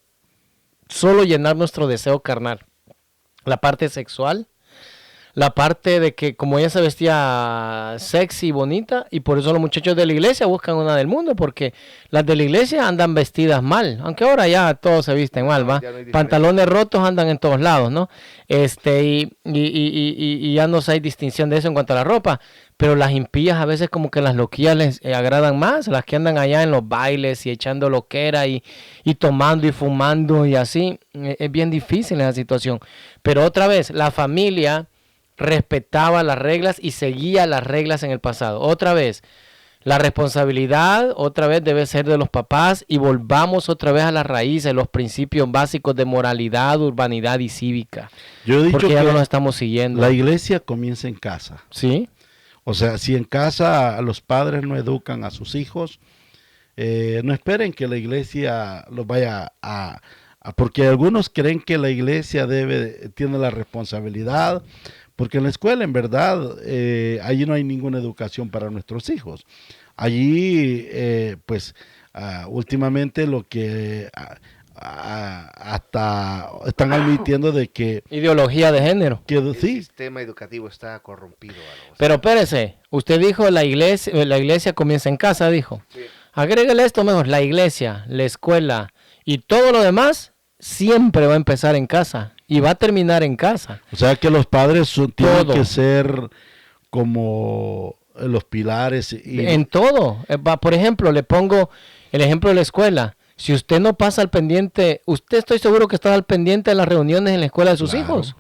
solo llenar nuestro deseo carnal. La parte sexual, la parte de que como ella se vestía sexy y bonita, y por eso los muchachos de la iglesia buscan una del mundo, porque las de la iglesia andan vestidas mal, aunque ahora ya todos se visten mal, ¿va? No pantalones rotos andan en todos lados, ¿no? Y ya no hay distinción de eso en cuanto a la ropa, pero las impías a veces como que las loquillas les agradan más, las que andan allá en los bailes y echando loquera y tomando y fumando y así, es bien difícil esa situación. Pero otra vez, la familia respetaba las reglas y seguía las reglas en el pasado. Otra vez, la responsabilidad otra vez debe ser de los papás y volvamos otra vez a las raíces, los principios básicos de moralidad, urbanidad y cívica. Yo he dicho porque ya que no nos estamos siguiendo. La iglesia comienza en casa. ¿Sí? O sea, si en casa los padres no educan a sus hijos, no esperen que la iglesia los vaya porque algunos creen que la iglesia tiene la responsabilidad. Porque en la escuela, en verdad, allí no hay ninguna educación para nuestros hijos. Allí, últimamente lo que hasta están admitiendo de que... Ideología de género. Que, sí. El sistema educativo está corrompido. Pero espérese, usted dijo la iglesia comienza en casa, dijo. Sí. Agrégale esto mejor, la iglesia, la escuela y todo lo demás siempre va a empezar en casa. Y va a terminar en casa. O sea que los padres tienen que ser como los pilares. En todo. Por ejemplo, le pongo el ejemplo de la escuela. Si usted no pasa al pendiente, usted estoy seguro que está al pendiente de las reuniones en la escuela de sus hijos.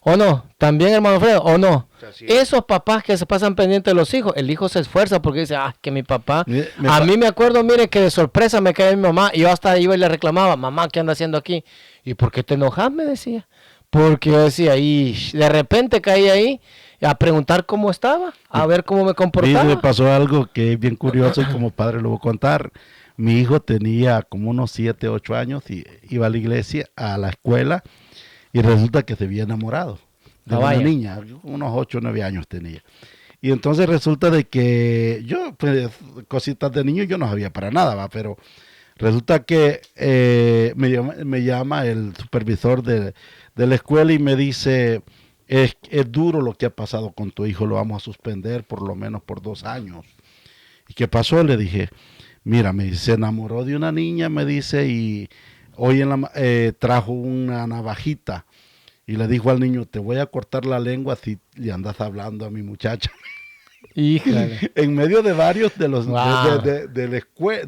¿O no? También, hermano Fredo, ¿o no? Esos papás que se pasan pendientes de los hijos, el hijo se esfuerza porque dice, que mi papá... A mí me acuerdo, mire, que de sorpresa me cae mi mamá y yo hasta iba y le reclamaba, mamá, ¿qué anda haciendo aquí? ¿Y por qué te enojas? Me decía. Porque yo decía, y de repente caí ahí a preguntar cómo estaba, a ver cómo me comportaba. Y me pasó algo que es bien curioso y como padre lo voy a contar. Mi hijo tenía como unos 7, 8 años y iba a la iglesia, a la escuela, y resulta que se había enamorado de una niña, unos 8 o 9 años tenía. Y entonces resulta de que yo, pues, cositas de niño yo no sabía para nada, ¿va? Pero resulta que me llama el supervisor de la escuela y me dice, es duro lo que ha pasado con tu hijo, lo vamos a suspender por lo menos por 2 años. ¿Y qué pasó? Le dije, mira, me dice, se enamoró de una niña, me dice, y hoy trajo una navajita y le dijo al niño, te voy a cortar la lengua si le andas hablando a mi muchacha. Híjole. En medio de varios de los de la escuela,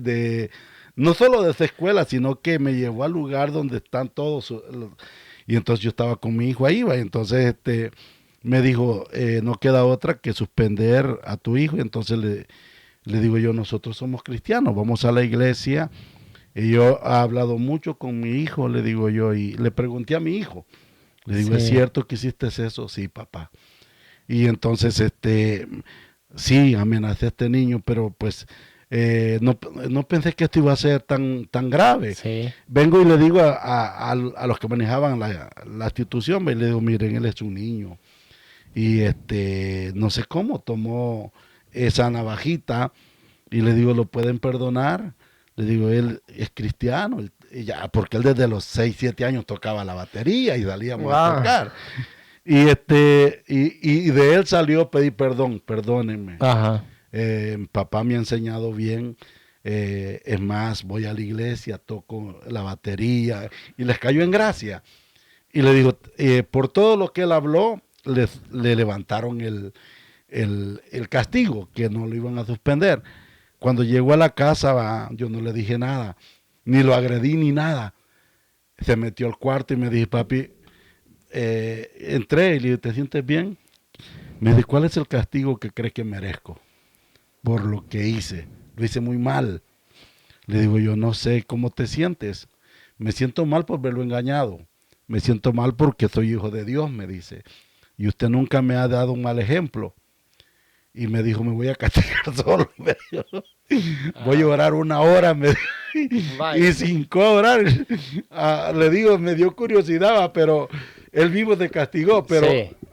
no solo de esa escuela, sino que me llevó al lugar donde están todos. Y entonces yo estaba con mi hijo ahí, ¿va? Y entonces me dijo, no queda otra que suspender a tu hijo. Y entonces le digo yo, nosotros somos cristianos, vamos a la iglesia. Y yo he hablado mucho con mi hijo, le digo yo, y le pregunté a mi hijo. Le digo, ¿es cierto que hiciste eso? Sí, papá. Y entonces, sí, amenacé a este niño, pero pues no pensé que esto iba a ser tan grave. Sí. Vengo y le digo a los que manejaban la institución, y le digo, miren, él es un niño. Y no sé cómo tomó esa navajita y le digo, ¿lo pueden perdonar? Le digo, él es cristiano, porque él desde los 6, 7 años tocaba la batería y salíamos a tocar. Y de él salió pedir perdón, perdónenme. Ajá. Papá me ha enseñado bien, es más, voy a la iglesia, toco la batería, y les cayó en gracia. Y le digo, por todo lo que él habló, le levantaron el castigo, que no lo iban a suspender. Cuando llegó a la casa, yo no le dije nada, ni lo agredí ni nada. Se metió al cuarto y me dije, papi, entré y le dije, ¿te sientes bien? Me dijo, ¿cuál es el castigo que crees que merezco por lo que hice? Lo hice muy mal. Le digo yo, no sé cómo te sientes. Me siento mal por verlo engañado. Me siento mal porque soy hijo de Dios, me dice. Y usted nunca me ha dado un mal ejemplo. Y me dijo, me voy a castigar solo. Voy a orar 1 hora. Y sin cobrar. Le digo, me dio curiosidad, pero él mismo se castigó. Pero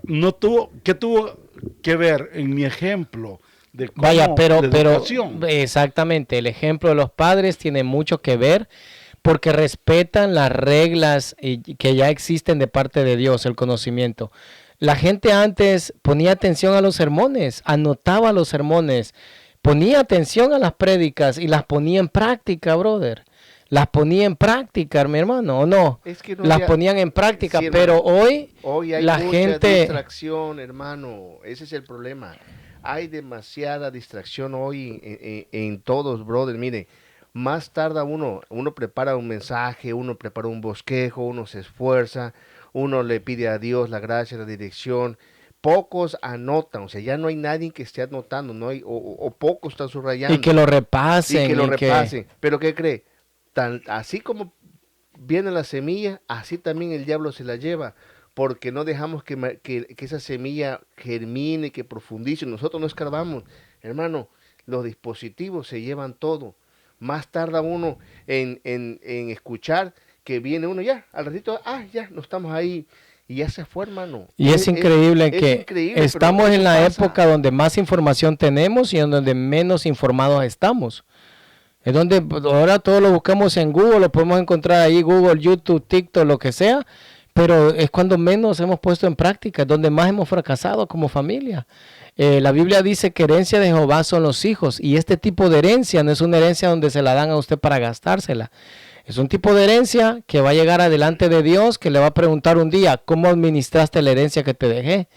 no tuvo, ¿qué tuvo que ver en mi ejemplo? De cómo, pero exactamente, el ejemplo de los padres tiene mucho que ver porque respetan las reglas que ya existen de parte de Dios, el conocimiento. La gente antes ponía atención a los sermones, anotaba los sermones, ponía atención a las prédicas y las ponía en práctica, brother. Las ponía en práctica, mi hermano, ¿o no? Es que las ponían en práctica, sí, pero hoy hay la mucha gente... distracción, hermano, ese es el problema. Hay demasiada distracción hoy en todos, brother. Mire, más tarda uno prepara un mensaje, uno prepara un bosquejo, uno se esfuerza, uno le pide a Dios la gracia, la dirección. Pocos anotan, o sea, ya no hay nadie que esté anotando, no hay, o pocos están subrayando. Y que lo repasen. Pero ¿qué cree? Así como viene la semilla, así también el diablo se la lleva, porque no dejamos que esa semilla germine, que profundice. Nosotros no escarbamos. Hermano, los dispositivos se llevan todo. Más tarda uno en escuchar que viene uno ya, al ratito, ya, no estamos ahí. Y ya se fue, hermano. Y es increíble que estamos en la época donde más información tenemos y en donde menos informados estamos. Es donde ahora todo lo buscamos en Google, lo podemos encontrar ahí, Google, YouTube, TikTok, lo que sea. Pero es cuando menos hemos puesto en práctica, es donde más hemos fracasado como familia. La Biblia dice que herencia de Jehová son los hijos, y este tipo de herencia no es una herencia donde se la dan a usted para gastársela. Es un tipo de herencia que va a llegar adelante de Dios, que le va a preguntar un día, ¿cómo administraste la herencia que te dejé?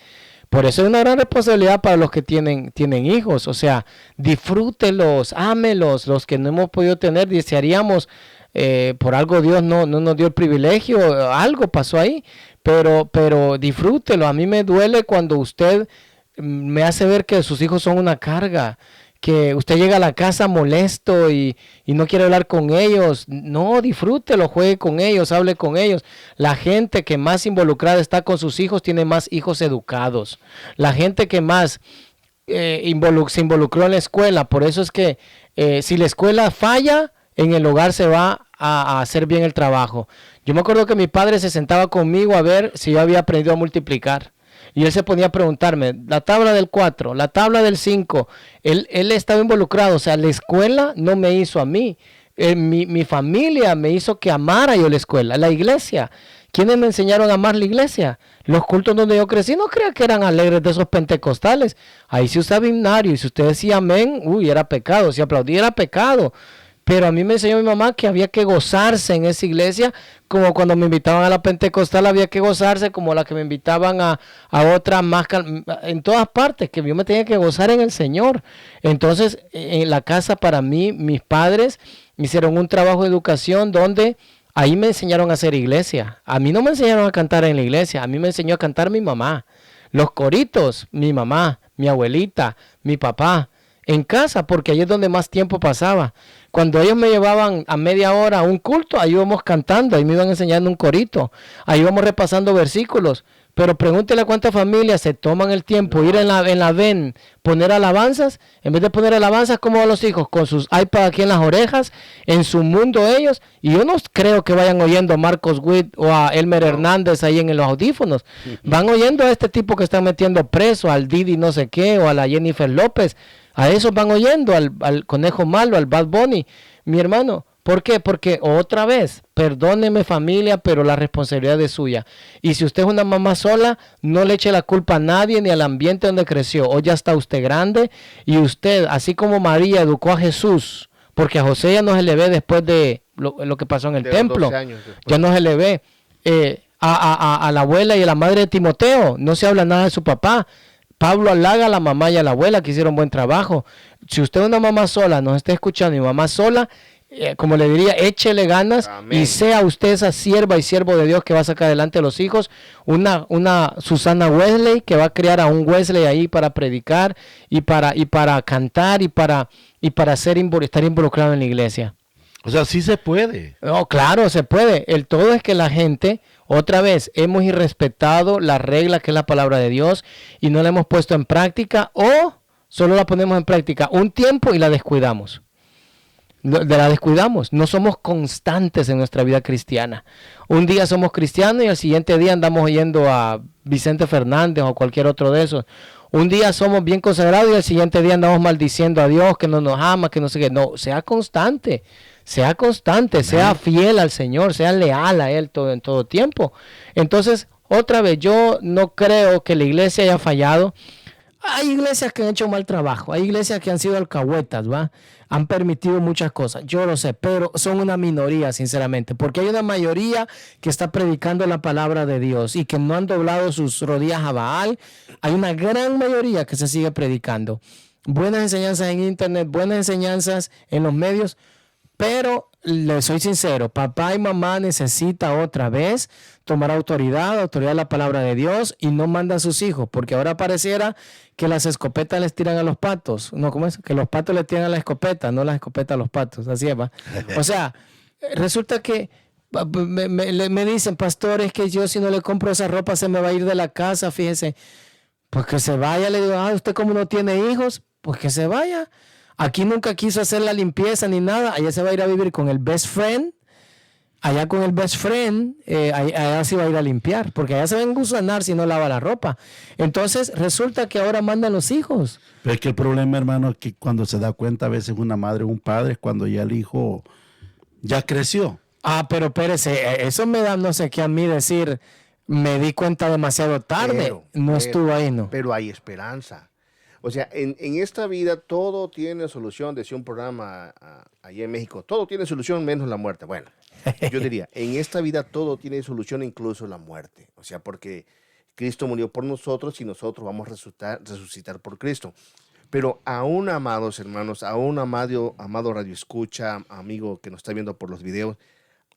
Por eso es una gran responsabilidad para los que tienen hijos. O sea, disfrútelos, ámelos, los que no hemos podido tener, desearíamos por algo Dios no nos dio el privilegio, algo pasó ahí, pero disfrútelo. A mí me duele cuando usted me hace ver que sus hijos son una carga, que usted llega a la casa molesto y no quiere hablar con ellos. No, disfrútelo, juegue con ellos, hable con ellos. La gente que más involucrada está con sus hijos tiene más hijos educados. La gente que más se involucró en la escuela, por eso es que si la escuela falla, en el hogar se va a hacer bien el trabajo. Yo me acuerdo que mi padre se sentaba conmigo a ver si yo había aprendido a multiplicar. Y él se ponía a preguntarme, la tabla del 4, la tabla del 5, él estaba involucrado, o sea, la escuela no me hizo a mí, mi familia me hizo que amara yo la escuela, la iglesia. ¿Quiénes me enseñaron a amar la iglesia? Los cultos donde yo crecí, no creía que eran alegres de esos pentecostales. Ahí se usaba himnario y si usted decía amén, era pecado, si aplaudía era pecado. Pero a mí me enseñó mi mamá que había que gozarse en esa iglesia, como cuando me invitaban a la pentecostal había que gozarse, como la que me invitaban a otra más, en todas partes, que yo me tenía que gozar en el Señor. Entonces, en la casa para mí, mis padres me hicieron un trabajo de educación donde ahí me enseñaron a hacer iglesia. A mí no me enseñaron a cantar en la iglesia, a mí me enseñó a cantar mi mamá. Los coritos, mi mamá, mi abuelita, mi papá. En casa, porque ahí es donde más tiempo pasaba. Cuando ellos me llevaban a media hora a un culto, ahí íbamos cantando, ahí me iban enseñando un corito, ahí íbamos repasando versículos. Pero pregúntele a cuántas familias se toman el tiempo, ir en la VEN, poner alabanzas, en vez de poner alabanzas como a los hijos, con sus iPads aquí en las orejas, en su mundo ellos, y yo no creo que vayan oyendo a Marcos Witt o a Elmer Hernández ahí en los audífonos, van oyendo a este tipo que están metiendo preso, al Didi no sé qué, o a la Jennifer López, a esos van oyendo, al Conejo Malo, al Bad Bunny, mi hermano. ¿Por qué? Porque otra vez, perdóneme familia, pero la responsabilidad es suya. Y si usted es una mamá sola, no le eche la culpa a nadie ni al ambiente donde creció. Hoy ya está usted grande y usted, así como María educó a Jesús, porque a José ya no se le ve después de lo que pasó en el templo, ya no se le ve. A la abuela y a la madre de Timoteo, no se habla nada de su papá. Pablo halaga a la mamá y a la abuela que hicieron buen trabajo. Si usted es una mamá sola, nos está escuchando y mamá sola, como le diría, échele ganas. Amén. Y sea usted esa sierva y siervo de Dios que va a sacar adelante a los hijos. Una Susana Wesley que va a crear a un Wesley ahí para predicar y para cantar y para estar involucrado en la iglesia. O sea, sí se puede. No, claro, se puede. El todo es que la gente, otra vez, hemos irrespetado la regla que es la palabra de Dios y no la hemos puesto en práctica o solo la ponemos en práctica un tiempo y la descuidamos. La descuidamos, no somos constantes en nuestra vida cristiana. Un día somos cristianos y al siguiente día andamos yendo a Vicente Fernández o cualquier otro de esos. Un día somos bien consagrados y al siguiente día andamos maldiciendo a Dios que no nos ama, que no sé qué. No, sea constante, sea fiel al Señor, sea leal a Él en todo tiempo. Entonces, otra vez, yo no creo que la iglesia haya fallado. Hay iglesias que han hecho mal trabajo, hay iglesias que han sido alcahuetas, ¿va? Han permitido muchas cosas, yo lo sé, pero son una minoría, sinceramente, porque hay una mayoría que está predicando la palabra de Dios y que no han doblado sus rodillas a Baal. Hay una gran mayoría que se sigue predicando. Buenas enseñanzas en internet, buenas enseñanzas en los medios, pero le soy sincero, papá y mamá necesitan otra vez tomar autoridad de la palabra de Dios y no manda a sus hijos, porque ahora pareciera que las escopetas les tiran a los patos. No, ¿cómo es? Que los patos le tiran a la escopeta, no la escopeta a los patos, así es, ¿va? O sea, resulta que me dicen, pastor, es que yo si no le compro esa ropa se me va a ir de la casa, fíjese. Pues que se vaya, le digo, usted como no tiene hijos, pues que se vaya. Aquí nunca quiso hacer la limpieza ni nada. Allá se va a ir a vivir con el best friend. Allá con el best friend, allá se va a ir a limpiar. Porque allá se va a engusanar si no lava la ropa. Entonces resulta que ahora mandan los hijos. Pero es que el problema, hermano, es que cuando se da cuenta a veces una madre o un padre es cuando ya el hijo ya creció. Pero espérese, eso me da no sé qué a mí decir, me di cuenta demasiado tarde. No estuvo ahí, ¿no? Pero hay esperanza. O sea, en esta vida todo tiene solución, decía un programa allá en México, todo tiene solución menos la muerte. Bueno, yo diría, en esta vida todo tiene solución, incluso la muerte. O sea, porque Cristo murió por nosotros y nosotros vamos a resucitar por Cristo. Pero aún, amados hermanos, aún amado radio escucha, amigo que nos está viendo por los videos,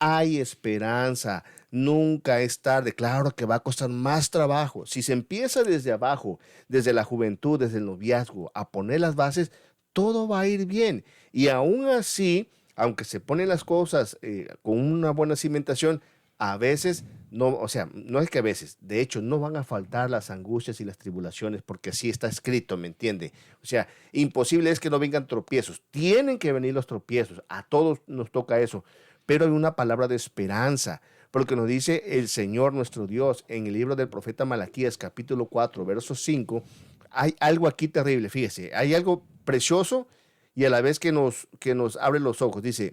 hay esperanza, nunca es tarde. Claro que va a costar más trabajo. Si se empieza desde abajo, desde la juventud, desde el noviazgo, a poner las bases, todo va a ir bien. Y aún así, aunque se ponen las cosas con una buena cimentación, a veces, no, o sea, no es que a veces, de hecho, no van a faltar las angustias y las tribulaciones, porque así está escrito, ¿me entiende? O sea, imposible es que no vengan tropiezos. Tienen que venir los tropiezos. A todos nos toca eso. Pero hay una palabra de esperanza, porque nos dice el Señor nuestro Dios en el libro del profeta Malaquías, capítulo 4, verso 5. Hay algo aquí terrible, fíjese, hay algo precioso y a la vez que nos abre los ojos. Dice,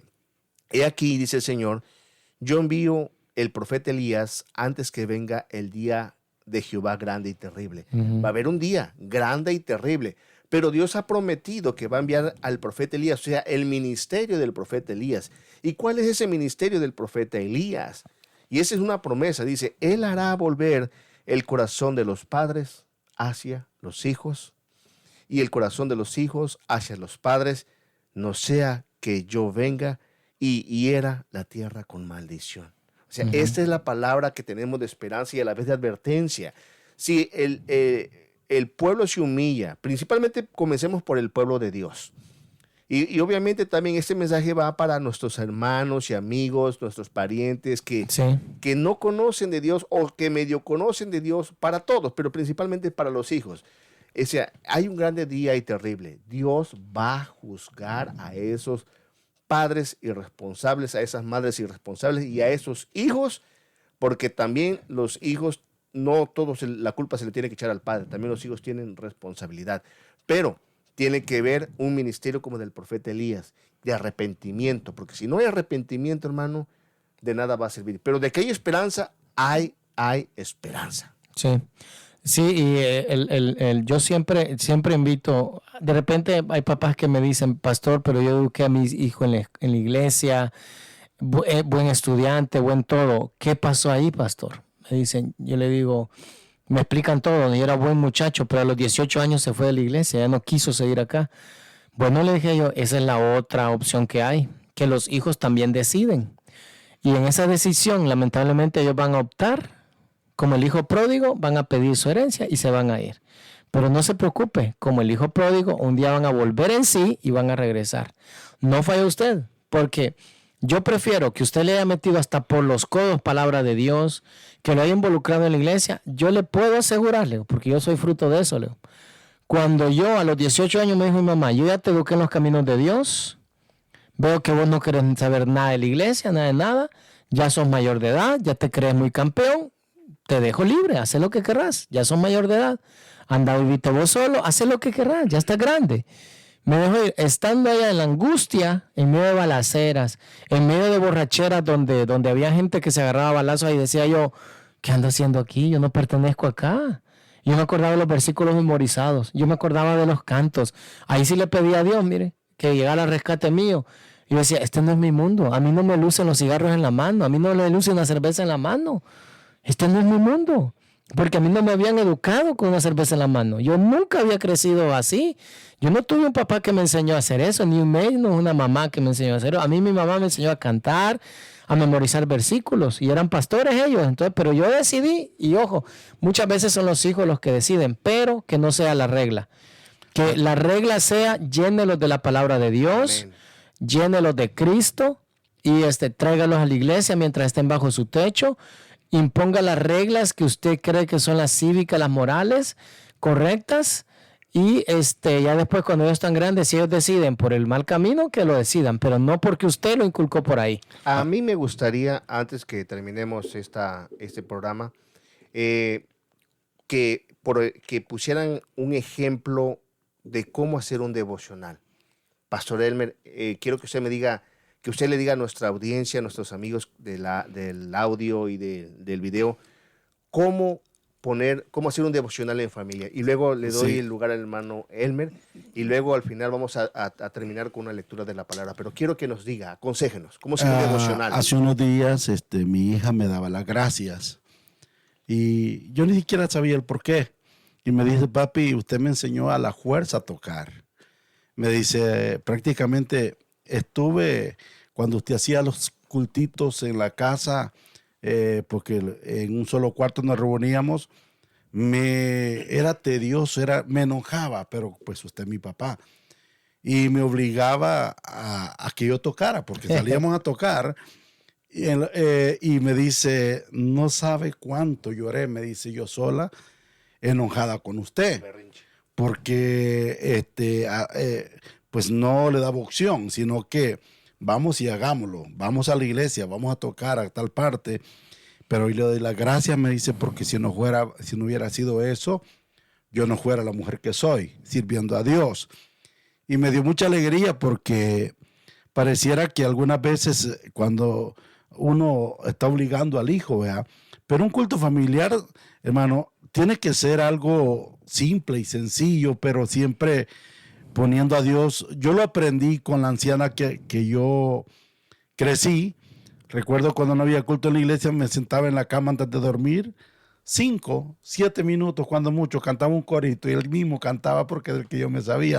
he aquí, dice el Señor, yo envío el profeta Elías antes que venga el día de Jehová grande y terrible. Va a haber un día grande y terrible. Pero Dios ha prometido que va a enviar al profeta Elías, o sea, el ministerio del profeta Elías. ¿Y cuál es ese ministerio del profeta Elías? Y esa es una promesa. Dice, Él hará volver el corazón de los padres hacia los hijos y el corazón de los hijos hacia los padres, no sea que yo venga y hiera la tierra con maldición. O sea, esta es la palabra que tenemos de esperanza y a la vez de advertencia. Si el pueblo se humilla, principalmente comencemos por el pueblo de Dios. Y obviamente también este mensaje va para nuestros hermanos y amigos, nuestros parientes que no conocen de Dios o que medio conocen de Dios, para todos, pero principalmente para los hijos. O sea, hay un grande día y terrible. Dios va a juzgar a esos padres irresponsables, a esas madres irresponsables y a esos hijos, porque también los hijos, no todos la culpa se le tiene que echar al padre, también los hijos tienen responsabilidad, pero tiene que ver un ministerio como del profeta Elías, de arrepentimiento, porque si no hay arrepentimiento, hermano, de nada va a servir. Pero de que hay esperanza, hay esperanza. Sí. Sí, y yo siempre invito, de repente hay papás que me dicen, pastor, pero yo eduqué a mis hijos en la iglesia, buen estudiante, buen todo. ¿Qué pasó ahí, pastor? Me dicen, yo le digo, me explican todo, yo era buen muchacho, pero a los 18 años se fue de la iglesia, ya no quiso seguir acá. Bueno, le dije yo, esa es la otra opción que hay, que los hijos también deciden. Y en esa decisión, lamentablemente, ellos van a optar, como el hijo pródigo, van a pedir su herencia y se van a ir. Pero no se preocupe, como el hijo pródigo, un día van a volver en sí y van a regresar. No falla usted, porque yo prefiero que usted le haya metido hasta por los codos palabra de Dios, que lo haya involucrado en la iglesia. Yo le puedo asegurarle, porque yo soy fruto de eso, Leo. Cuando yo a los 18 años me dijo mi mamá, yo ya te eduqué en los caminos de Dios, veo que vos no querés saber nada de la iglesia, nada de nada, ya sos mayor de edad, ya te crees muy campeón, te dejo libre, haz lo que querrás, ya sos mayor de edad, anda vivite vos solo, haz lo que querrás, ya estás grande. Me dejó ir, estando allá en la angustia, en medio de balaceras, en medio de borracheras donde había gente que se agarraba balazos y decía yo, ¿qué ando haciendo aquí? Yo no pertenezco acá. Yo me acordaba de los versículos memorizados, yo me acordaba de los cantos. Ahí sí le pedí a Dios, mire, que llegara al rescate mío. Y yo decía, este no es mi mundo, a mí no me lucen los cigarros en la mano, a mí no me luce una cerveza en la mano. Este no es mi mundo, porque a mí no me habían educado con una cerveza en la mano. Yo nunca había crecido así. Yo no tuve un papá que me enseñó a hacer eso, ni menos una mamá que me enseñó a hacer eso. A mí mi mamá me enseñó a cantar, a memorizar versículos, y eran pastores ellos. Entonces, pero yo decidí, y ojo, muchas veces son los hijos los que deciden, pero que no sea la regla. Que la regla sea, llénelos de la palabra de Dios, llénelos de Cristo, y tráigalos a la iglesia mientras estén bajo su techo. Imponga las reglas que usted cree que son las cívicas, las morales correctas, y ya después cuando ellos están grandes, si ellos deciden por el mal camino, que lo decidan, pero no porque usted lo inculcó por ahí. A mí me gustaría, antes que terminemos este programa, que pusieran un ejemplo de cómo hacer un devocional. Pastor Elmer, quiero que usted me diga, que usted le diga a nuestra audiencia, a nuestros amigos del audio y del video, cómo hacer un devocional en familia. Y luego le doy el lugar al hermano Elmer, y luego al final vamos a terminar con una lectura de la palabra. Pero quiero que nos diga, aconséjenos, cómo hacer un devocional. Hace unos días mi hija me daba las gracias y yo ni siquiera sabía el por qué. Y me dice, papi, usted me enseñó a la fuerza a tocar. Me dice, prácticamente estuve cuando usted hacía los cultitos en la casa, porque en un solo cuarto nos reuníamos, era tedioso, me enojaba, pero pues usted es mi papá. Y me obligaba a que yo tocara, porque salíamos a tocar. Y me dice, no sabe cuánto lloré, me dice, yo sola, enojada con usted, porque pues no le daba opción, sino que vamos y hagámoslo, vamos a la iglesia, vamos a tocar a tal parte, pero hoy le doy las gracias, me dice, porque si no hubiera sido eso, yo no fuera la mujer que soy, sirviendo a Dios. Y me dio mucha alegría porque pareciera que algunas veces cuando uno está obligando al hijo, ¿verdad? Pero un culto familiar, hermano, tiene que ser algo simple y sencillo, pero siempre poniendo a Dios. Yo lo aprendí con la anciana que yo crecí. Recuerdo cuando no había culto en la iglesia, me sentaba en la cama antes de dormir, 5, 7 minutos, cuando mucho, cantaba un corito y él mismo cantaba porque del que yo me sabía.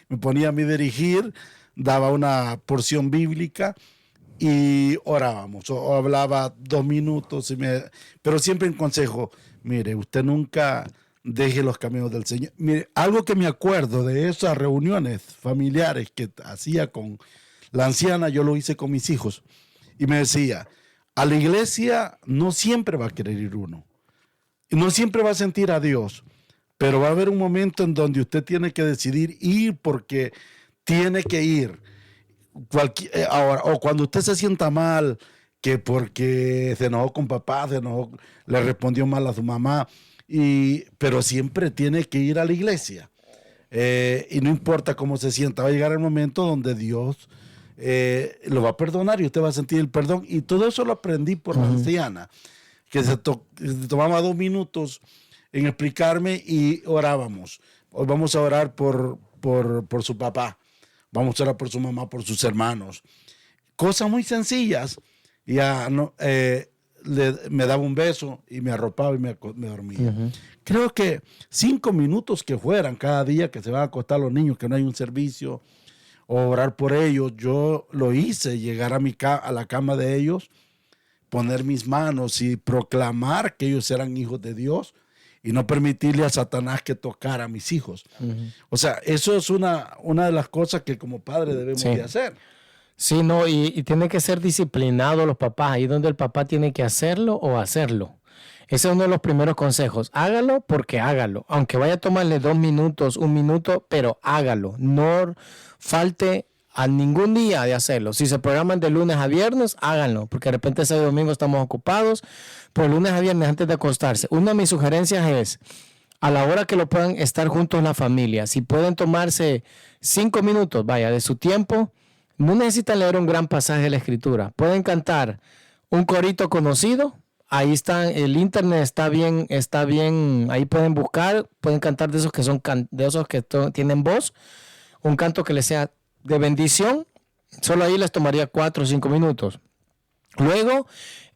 Me ponía a mí dirigir, daba una porción bíblica y orábamos, o hablaba 2 minutos, pero siempre en consejo, mire, usted nunca deje los caminos del Señor. Mire, algo que me acuerdo de esas reuniones familiares que hacía con la anciana, yo lo hice con mis hijos, y me decía, a la iglesia no siempre va a querer ir uno, y no siempre va a sentir a Dios, pero va a haber un momento en donde usted tiene que decidir ir porque tiene que ir. Ahora, o cuando usted se sienta mal, que porque se enojó con papá, le respondió mal a su mamá, pero siempre tiene que ir a la iglesia. Y no importa cómo se sienta, va a llegar el momento donde Dios lo va a perdonar y usted va a sentir el perdón. Y todo eso lo aprendí por la anciana, que se tomaba 2 minutos en explicarme y orábamos. Hoy vamos a orar por su papá. Vamos a orar por su mamá, por sus hermanos. Cosas muy sencillas. Ya no, me daba un beso y me arropaba y me dormía. Creo que 5 minutos que fueran cada día que se van a acostar los niños, que no hay un servicio, o orar por ellos. Yo lo hice, llegar a la cama de ellos, poner mis manos y proclamar que ellos eran hijos de Dios y no permitirle a Satanás que tocara a mis hijos. O sea, eso es una de las cosas que como padre debemos de hacer. Sí, no, y tiene que ser disciplinado los papás, ahí donde el papá tiene que hacerlo o hacerlo. Ese es uno de los primeros consejos. Hágalo porque hágalo. Aunque vaya a tomarle 2 minutos, 1 minuto, pero hágalo. No falte a ningún día de hacerlo. Si se programan de lunes a viernes, háganlo, porque de repente ese domingo estamos ocupados, pero lunes a viernes antes de acostarse. Una de mis sugerencias es, a la hora que lo puedan estar juntos la familia, si pueden tomarse 5 minutos, vaya, de su tiempo, no necesitan leer un gran pasaje de la Escritura. Pueden cantar un corito conocido. Ahí está, el internet está bien, ahí pueden buscar, pueden cantar de esos que son de esos que tienen voz, un canto que les sea de bendición. Solo ahí les tomaría 4 o 5 minutos. Luego,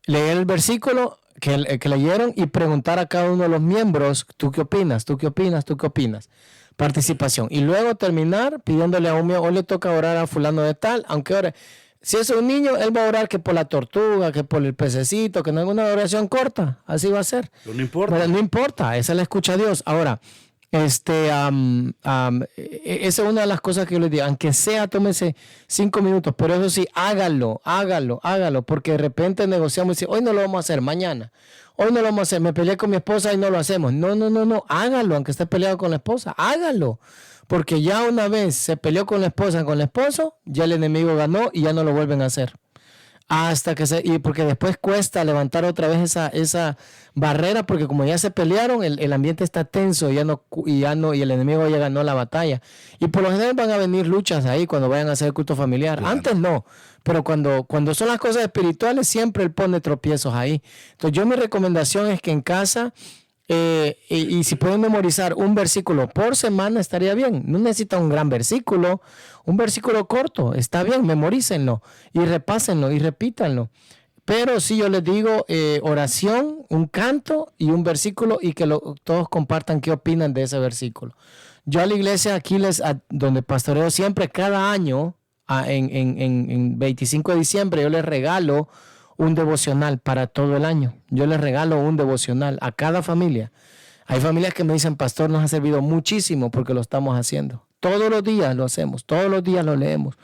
leer el versículo que leyeron y preguntar a cada uno de los miembros, ¿tú qué opinas? ¿Tú qué opinas? ¿Tú qué opinas? Participación. Y luego terminar pidiéndole a un miembro, hoy le toca orar a fulano de tal, aunque ore. Si es un niño, él va a orar que por la tortuga, que por el pececito, que no es una oración corta. Así va a ser. Pero no importa. Pero no importa, esa la escucha Dios. Ahora, esa es una de las cosas que yo les digo. Aunque sea, tómese 5 minutos. Pero eso sí, hágalo. Porque de repente negociamos y decimos, hoy no lo vamos a hacer, mañana. Hoy no lo vamos a hacer. Me peleé con mi esposa y no lo hacemos. No. Hágalo, aunque esté peleado con la esposa. Hágalo. Porque ya una vez se peleó con la esposa, con el esposo, ya el enemigo ganó y ya no lo vuelven a hacer. Hasta que porque después cuesta levantar otra vez esa barrera, porque como ya se pelearon, el ambiente está tenso y el enemigo ya ganó la batalla. Y por lo general van a venir luchas ahí cuando vayan a hacer el culto familiar. Claro. Antes no, pero cuando son las cosas espirituales, siempre él pone tropiezos ahí. Entonces mi recomendación es que en casa, y si pueden memorizar un versículo por semana, estaría bien. No necesita un gran versículo, un versículo corto, está bien, memorícenlo y repásenlo y repítanlo. Pero sí yo les digo oración, un canto y un versículo y que todos compartan qué opinan de ese versículo. Yo a la iglesia aquí donde pastoreo siempre, cada año, en 25 de diciembre, yo les regalo un devocional para todo el año. Yo les regalo un devocional a cada familia. Hay familias que me dicen, pastor, nos ha servido muchísimo porque lo estamos haciendo. Todos los días lo hacemos, todos los días lo leemos.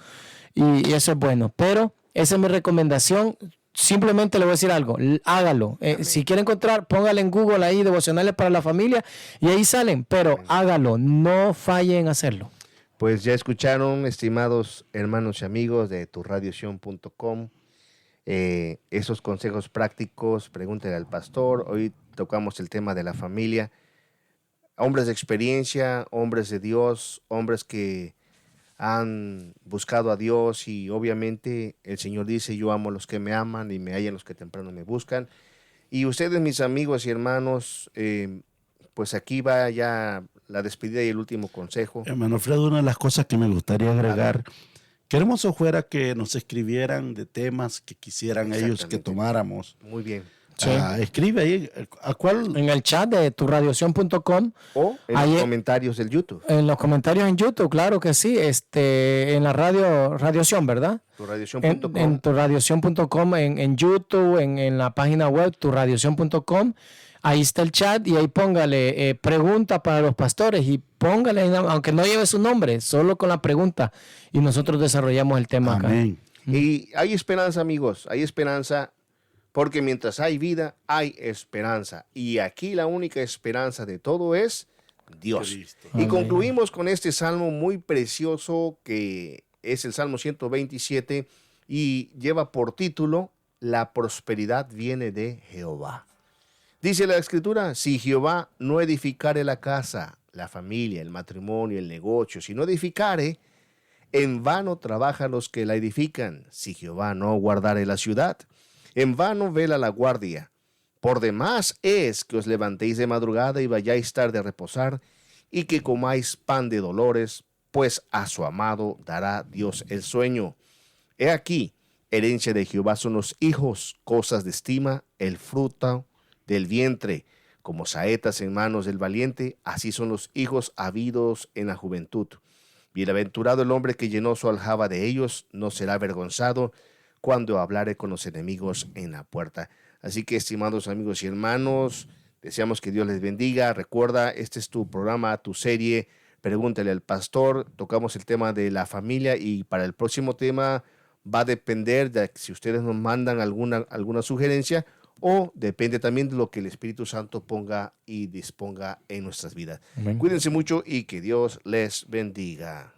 Y eso es bueno. Pero esa es mi recomendación. Simplemente le voy a decir algo, hágalo. Si quiere encontrar, póngale en Google ahí devocionales para la familia y ahí salen, pero hágalo, no falle en hacerlo. Pues ya escucharon, estimados hermanos y amigos de turradiosion.com, esos consejos prácticos, pregúntale al pastor. Hoy tocamos el tema de la familia. Hombres de experiencia, hombres de Dios, hombres que han buscado a Dios y obviamente el Señor dice, yo amo a los que me aman y me hallan los que temprano me buscan. Y ustedes, mis amigos y hermanos, pues aquí va ya la despedida y el último consejo. Hermano Alfredo, una de las cosas que me gustaría agregar, qué hermoso fuera que nos escribieran de temas que quisieran ellos que tomáramos. Muy bien. Sí. Escribe ahí, ¿a cuál? En el chat de turradioción.com o en los comentarios del YouTube. En los comentarios en YouTube, claro que sí. En la Radioción, ¿verdad? Turradioción.com. En turradioción.com, en YouTube, en la página web turradioción.com. Ahí está el chat y ahí póngale pregunta para los pastores y póngale, aunque no lleve su nombre, solo con la pregunta y nosotros desarrollamos el tema. Amén. Acá. Y hay esperanza, amigos, hay esperanza. Porque mientras hay vida, hay esperanza. Y aquí la única esperanza de todo es Dios. Cristo. Y concluimos con este salmo muy precioso que es el Salmo 127 y lleva por título La prosperidad viene de Jehová. Dice la Escritura, si Jehová no edificare la casa, la familia, el matrimonio, el negocio, si no edificare, en vano trabajan los que la edifican. Si Jehová no guardare la ciudad, en vano vela la guardia. Por demás es que os levantéis de madrugada y vayáis tarde a reposar, y que comáis pan de dolores, pues a su amado dará Dios el sueño. He aquí, herencia de Jehová son los hijos, cosas de estima, el fruto del vientre. Como saetas en manos del valiente, así son los hijos habidos en la juventud. Bienaventurado el hombre que llenó su aljaba de ellos, no será avergonzado cuando hablare con los enemigos en la puerta. Así que, estimados amigos y hermanos, deseamos que Dios les bendiga. Recuerda, este es tu programa, tu serie, Pregúntale al Pastor. Tocamos el tema de la familia y para el próximo tema va a depender de si ustedes nos mandan alguna sugerencia o depende también de lo que el Espíritu Santo ponga y disponga en nuestras vidas. Amén. Cuídense mucho y que Dios les bendiga.